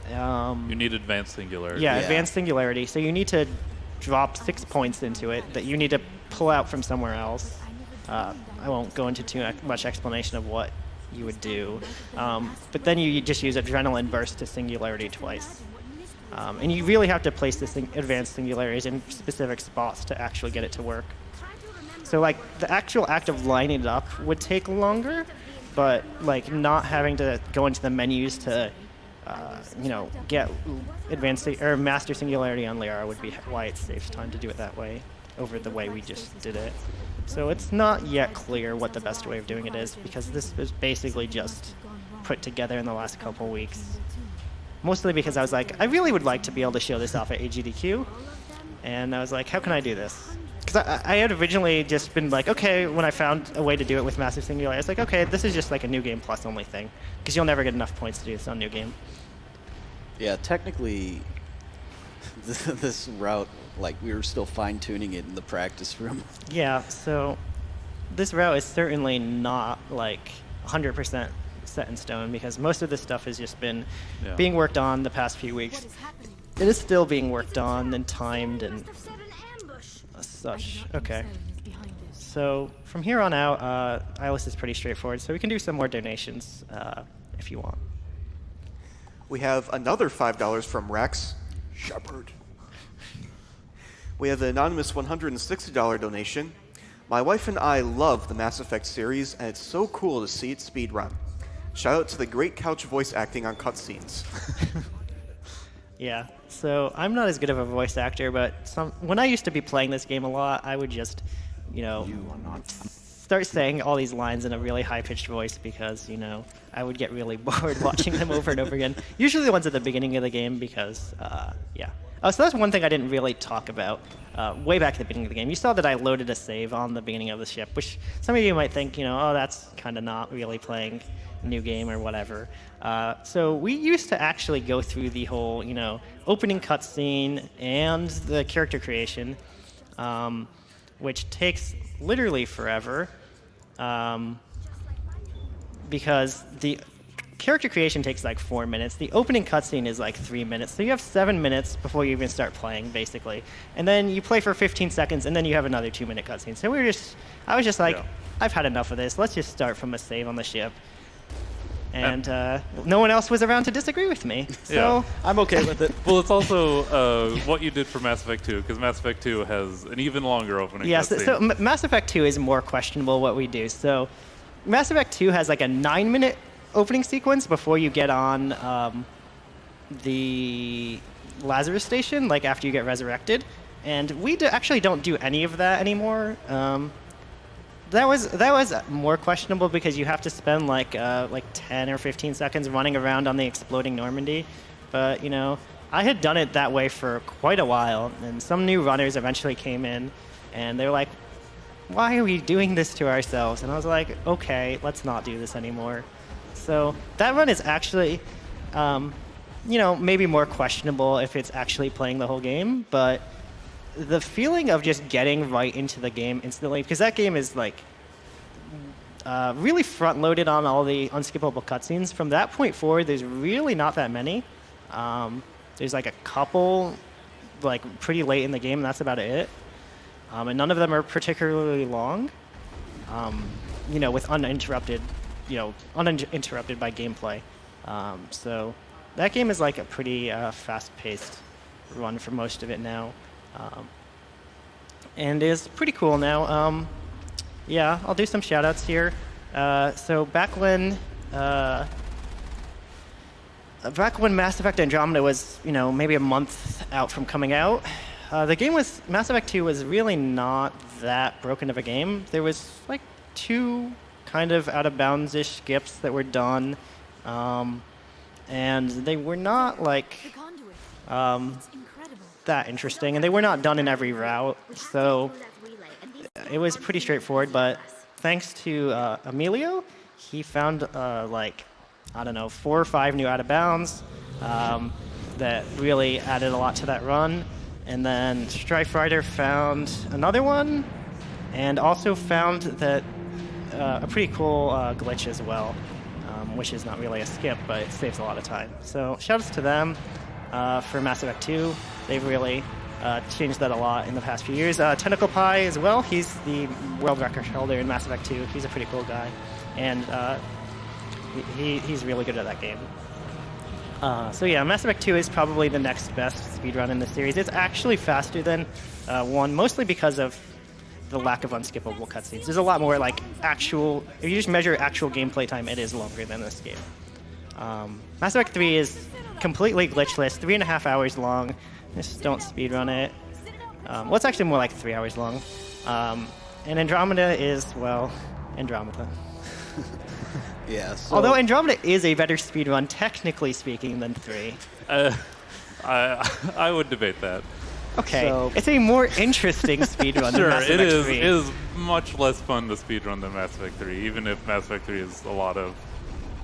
You need Advanced Singularity. Yeah, Yeah. Advanced Singularity. So you need to drop 6 points into it that you need to pull out from somewhere else. I won't go into too much explanation of what you would do. But then you just use Adrenaline Burst to Singularity twice. And you really have to place the Advanced Singularities in specific spots to actually get it to work. So like the actual act of lining it up would take longer, but like not having to go into the menus to you know, get advanced or master Singularity on Liara would be why it saves time to do it that way over the way we just did it. So it's not yet clear what the best way of doing it is, because this is basically just put together in the last couple weeks. Mostly because I was like, I really would like to be able to show this off at AGDQ, and I was like, how can I do this? Because I had originally just been like, okay, when I found a way to do it with Massive Singularity, I was like, okay, this is just like a New Game Plus only thing, because you'll never get enough points to do this on New Game. Yeah, technically, this route, like, we were still fine-tuning it in the practice room. Yeah, so this route is certainly not like 100% set in stone, because most of this stuff has just been being worked on the past few weeks. It is still being worked on and timed and such. Okay. So from here on out, ILS is pretty straightforward, so we can do some more donations if you want. We have another $5 from Rex Shepard. We have an anonymous $160 donation. My wife and I love the Mass Effect series, and it's so cool to see it speedrun. Shout out to the great couch voice acting on cutscenes. Yeah, so I'm not as good of a voice actor, but when I used to be playing this game a lot, I would just, you know, start saying all these lines in a really high-pitched voice because, you know, I would get really bored watching them over and over again. Usually the ones at the beginning of the game because, yeah. Oh, so that's one thing I didn't really talk about way back at the beginning of the game. You saw that I loaded a save on the beginning of the ship, which some of you might think, you know, oh, that's kind of not really playing New Game or whatever. So we used to actually go through the whole, you know, opening cutscene and the character creation, which takes literally forever, because the character creation takes like 4 minutes. The opening cutscene is like 3 minutes, so you have 7 minutes before you even start playing, basically. And then you play for 15 seconds, and then you have another 2-minute cutscene. So I was just like, I've had enough of this. Let's just start from a save on the ship. And no one else was around to disagree with me, so I'm okay with it. Well, it's also what you did for Mass Effect 2, because Mass Effect 2 has an even longer opening yeah, cutscene. so Mass Effect 2 is more questionable what we do. So Mass Effect 2 has like a 9-minute opening sequence before you get on the Lazarus station, like after you get resurrected. And we actually don't do any of that anymore. That was more questionable because you have to spend like 10 or 15 seconds running around on the exploding Normandy. But, you know, I had done it that way for quite a while, and some new runners eventually came in And they were like, why are we doing this to ourselves? And I was like, okay, let's not do this anymore. So that run is actually, maybe more questionable if it's actually playing the whole game, but the feeling of just getting right into the game instantly, because that game is like really front-loaded on all the unskippable cutscenes. From that point forward, there's really not that many. There's like a couple, like pretty late in the game, and that's about it. And none of them are particularly long. With uninterrupted by gameplay. So that game is like a pretty fast-paced run for most of it now, and is pretty cool now. Yeah, I'll do some shout-outs here. So back when Mass Effect Andromeda was, maybe a month out from coming out, Mass Effect 2 was really not that broken of a game. There was like 2 kind of out-of-bounds-ish skips that were done, and they were not like that interesting, and they were not done in every route, so it was pretty straightforward. But thanks to Emilio, he found 4 or 5 new out-of-bounds that really added a lot to that run. And then Strife Rider found another one, and also found that a pretty cool glitch as well, which is not really a skip, but it saves a lot of time. So shoutouts to them for Mass Effect 2. They've really changed that a lot in the past few years. Tentacle Pie as well. He's the world record holder in Mass Effect 2. He's a pretty cool guy, and he's really good at that game. So yeah, Mass Effect 2 is probably the next best speedrun in the series. It's actually faster than 1, mostly because of the lack of unskippable cutscenes. There's a lot more if you just measure actual gameplay time, it is longer than this game. Mass Effect 3 is completely glitchless, 3.5 hours long. Just don't speedrun it. It's actually more like 3 hours long. And Andromeda is, Andromeda. Yeah. So Although Andromeda is a better speedrun, technically speaking, than 3. I would debate that. Okay, So- it's a more interesting speedrun than Sure, Mass it Effect 3. is much less fun to speedrun than Mass Effect 3, even if Mass Effect 3 is a lot of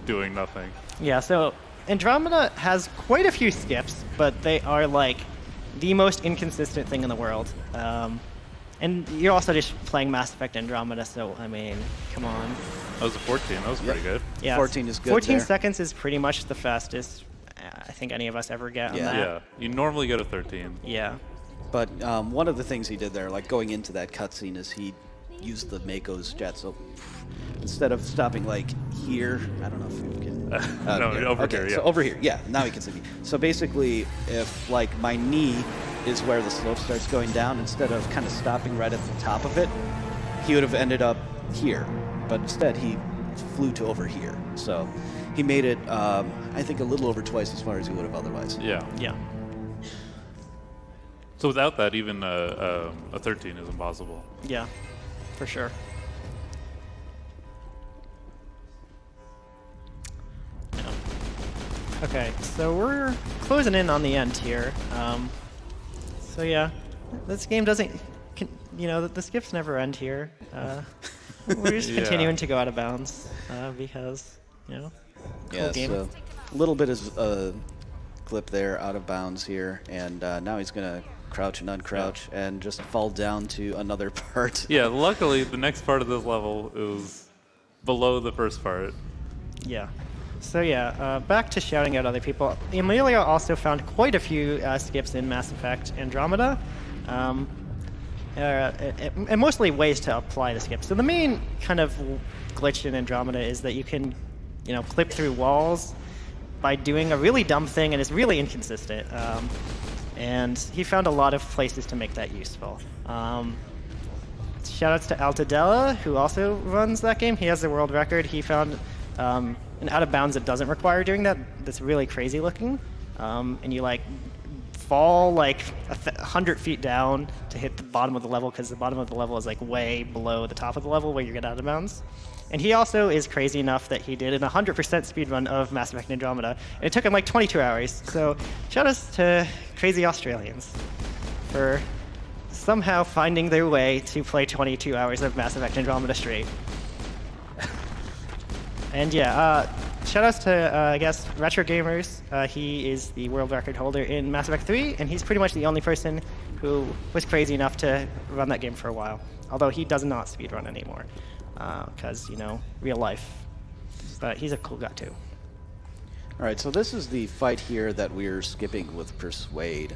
doing nothing. Yeah, so Andromeda has quite a few skips, but they are the most inconsistent thing in the world. And you're also just playing Mass Effect Andromeda, so I mean, come on. That was a 14. That was pretty good. Yeah, 14 is good 14 there. seconds is pretty much the fastest I think any of us ever get on Yeah. that. Yeah, you normally get a 13. Yeah. But one of the things he did there, going into that cutscene, is he used the Mako's jet. So instead of stopping here, I don't know if you can. No, over okay, here, yeah. So over here, yeah. Now he can see me. So basically, if my knee is where the slope starts going down, instead of kind of stopping right at the top of it, he would have ended up here. But instead, he flew to over here. So he made it, I think, a little over twice as far as he would have otherwise. Yeah. Yeah. So without that, even a 13 is impossible. Yeah. For sure. Yeah. Okay, so we're closing in on the end here. So yeah, this game doesn't, the skips never end here. We're just Yeah. continuing to go out of bounds because, cool Yeah, game. so a little bit is a clip there out of bounds here, and now he's going to crouch and uncrouch and just fall down to another part. Yeah, luckily, the next part of this level is below the first part. Yeah. So yeah, back to shouting out other people. Emilio also found quite a few skips in Mass Effect Andromeda, and mostly ways to apply the skips. So the main kind of glitch in Andromeda is that you can, clip through walls by doing a really dumb thing, and it's really inconsistent. And he found a lot of places to make that useful. Shoutouts to Altadella, who also runs that game. He has the world record. He found an out of bounds that doesn't require doing that. That's really crazy looking, and you fall 100 feet down to hit the bottom of the level, because the bottom of the level is way below the top of the level where you get out of bounds. And he also is crazy enough that he did an 100% speedrun of Mass Effect Andromeda. And it took him 22 hours. So shout outs to crazy Australians for somehow finding their way to play 22 hours of Mass Effect Andromeda straight. And yeah, shoutouts to, I guess, Retro Gamers. He is the world record holder in Mass Effect 3, and he's pretty much the only person who was crazy enough to run that game for a while. Although he does not speedrun anymore, because, you know, real life. But he's a cool guy, too. All right, so this is the fight here that we're skipping with Persuade.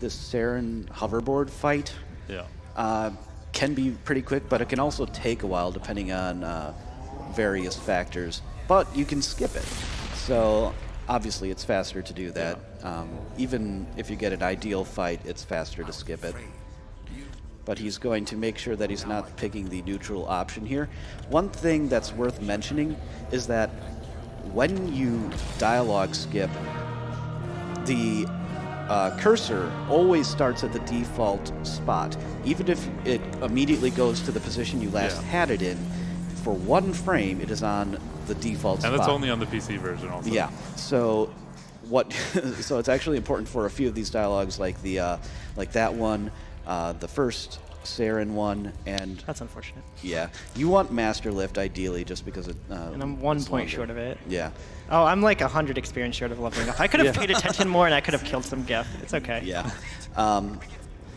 This Saren hoverboard fight Yeah. can be pretty quick, but it can also take a while depending on various factors. But you can skip it. So obviously it's faster to do that. Even if you get an ideal fight, it's faster to skip it. But he's going to make sure that he's not picking the neutral option here. One thing that's worth mentioning is that when you dialogue skip, the cursor always starts at the default spot. Even if it immediately goes to the position you last had it in, for one frame it is on the default spot. And it's only on the PC version also. Yeah. So what? So it's actually important for a few of these dialogues, like the like that one, the first Saren one, and That's unfortunate. yeah, you want Master Lift ideally, just because it. And I'm 1 it's point longer. short of it. Yeah. Oh, I'm like 100 experience short of leveling up. I could have paid attention more and I could have killed some Geth. It's okay. Yeah.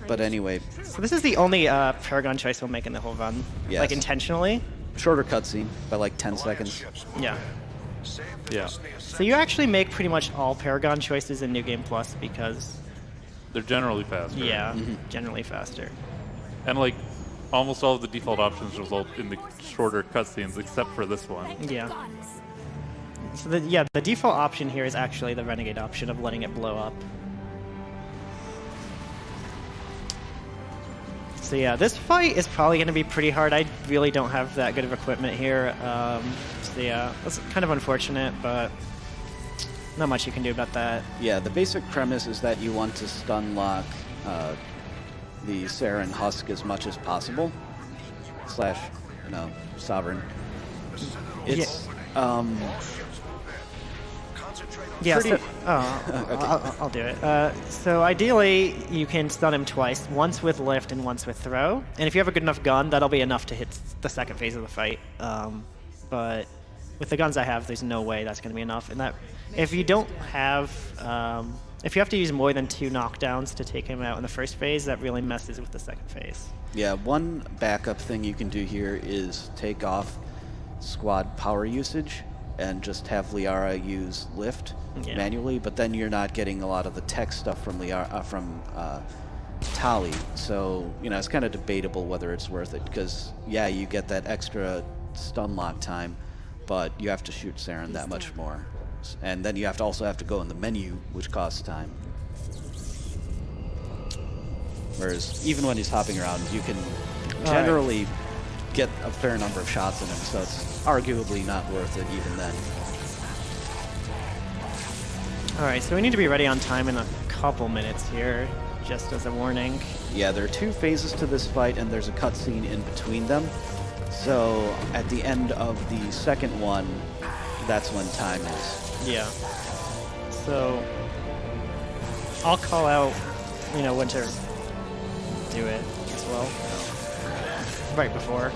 But anyway, So this is the only Paragon choice we'll make in the whole run. Yes. Like intentionally. shorter cutscene by like 10 seconds. Yeah. Yeah. So you actually make pretty much all Paragon choices in New Game Plus because, They're generally faster. yeah, generally faster. And like almost all of the default options result in the shorter cutscenes except for this one. Yeah. So the default option here is actually the Renegade option of letting it blow up. So yeah, this fight is probably going to be pretty hard. I really don't have that good of equipment here. So yeah, that's kind of unfortunate, but not much you can do about that. Yeah, the basic premise is that you want to stun lock the Saren Husk as much as possible. Slash, no, Sovereign. It's, Yeah, pretty- I'll do it. So ideally, you can stun him twice, once with lift and once with throw. And if you have a good enough gun, that'll be enough to hit the second phase of the fight. But with the guns I have, there's no way that's going to be enough. And that, if you don't have, if you have to use more than 2 knockdowns to take him out in the first phase, that really messes with the second phase. Yeah, one backup thing you can do here is take off squad power usage and just have Liara use lift manually, but then you're not getting a lot of the tech stuff from Tali. So, you know, it's kind of debatable whether it's worth it, because, yeah, you get that extra stun lock time, but you have to shoot Saren that much more. And then you also have to go in the menu, which costs time. Whereas even when he's hopping around, you can generally get a fair number of shots in him, so it's arguably not worth it even then. Alright, so we need to be ready on time in a couple minutes here, just as a warning. Yeah, there are 2 phases to this fight, and there's a cutscene in between them. So at the end of the second one, that's when time is. Yeah. So I'll call out, you know, when to do it as well. Right before.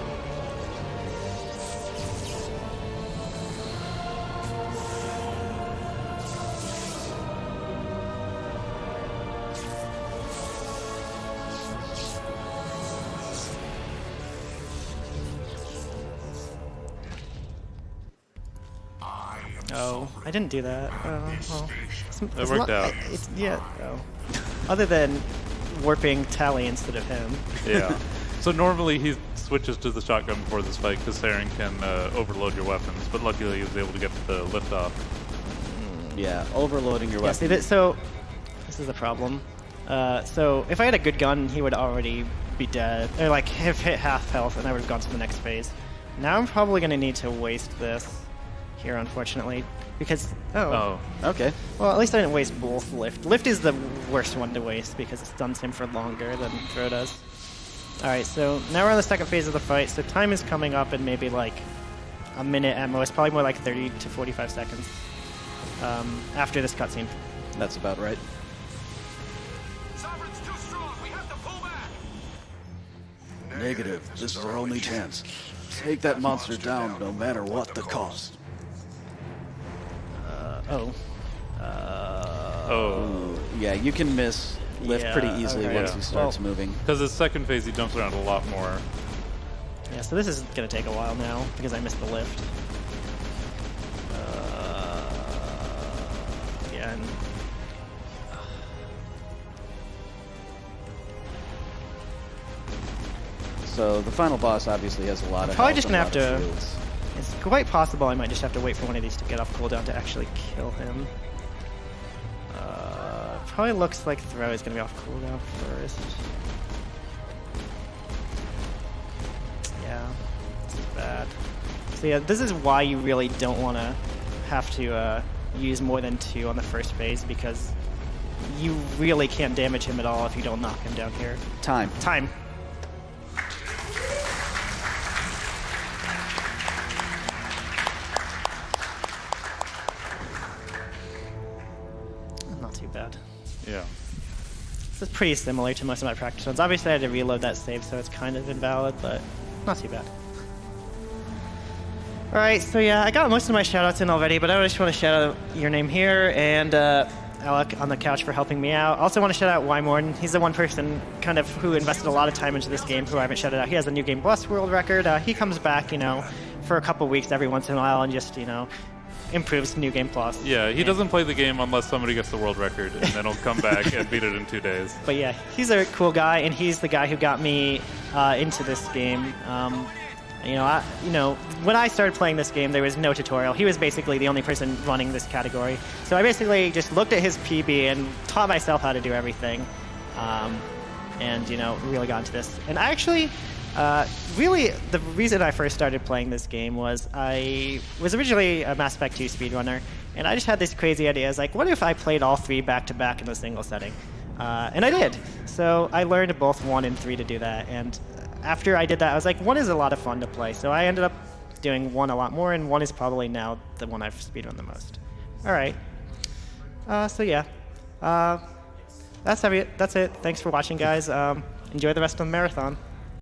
Oh, I didn't do that. Well, It worked out. Yeah. Oh. Other than warping Tali instead of him. Yeah. So normally he switches to the shotgun before this fight because Saren can overload your weapons, but luckily he was able to get the lift off. Yeah, overloading your Yeah, weapon. see, so this is the problem. So if I had a good gun, he would already be dead, or like have hit half health, and I would have gone to the next phase. Now I'm probably going to need to waste this here, unfortunately, because Oh. Okay. well, at least I didn't waste both lift. Lift is the worst one to waste because it stuns him for longer than throw does. All right, so now we're on the second phase of the fight. So time is coming up in maybe like a minute at most, probably more like 30 to 45 seconds after this cutscene. That's about right. Sovereign's too strong. We have to pull back. Negative. This is our only chance. Take that monster down no matter what the cost. Oh. Oh, Yeah, you can miss lift Yeah, pretty easily okay. once Yeah. he starts moving. because his second phase he jumps around a lot more. Yeah, so this is going to take a while now because I missed the lift. Yeah, and So the final boss obviously has a lot of Probably health just and gonna a have lot of to- shields. it's quite possible I might just have to wait for one of these to get off cooldown to actually kill him. Probably looks like throw is going to be off cooldown first. Yeah, this is bad. So yeah, this is why you really don't want to have to use more than 2 on the first phase, because you really can't damage him at all if you don't knock him down here. Time. Time. Not too bad. Yeah. This is pretty similar to most of my practice ones. Obviously, I had to reload that save, so it's kind of invalid, but not too bad. Alright, so yeah, I got most of my shoutouts in already, but I just want to shout out your name here and Alec on the couch for helping me out. I also want to shout out Wymorn. He's the one person kind of who invested a lot of time into this game who I haven't shouted out. He has the New Game Plus world record. He comes back, for a couple weeks every once in a while and just, improves New Game Plus. Yeah, he doesn't play the game unless somebody gets the world record, and then he'll come back and beat it in 2 days. But yeah, he's a cool guy, and he's the guy who got me into this game. When I started playing this game, there was no tutorial. He was basically the only person running this category. So I basically just looked at his PB and taught myself how to do everything, and really got into this. And I actually, really, the reason I first started playing this game was I was originally a Mass Effect 2 speedrunner, and I just had this crazy idea. I was like, what if I played all 3 back-to-back in a single setting? And I did. So I learned both 1 and 3 to do that, and after I did that, I was like, 1 is a lot of fun to play. So I ended up doing 1 a lot more, and 1 is probably now the one I've speedrun the most. All right. So yeah. That's it. Thanks for watching, guys. Enjoy the rest of the marathon.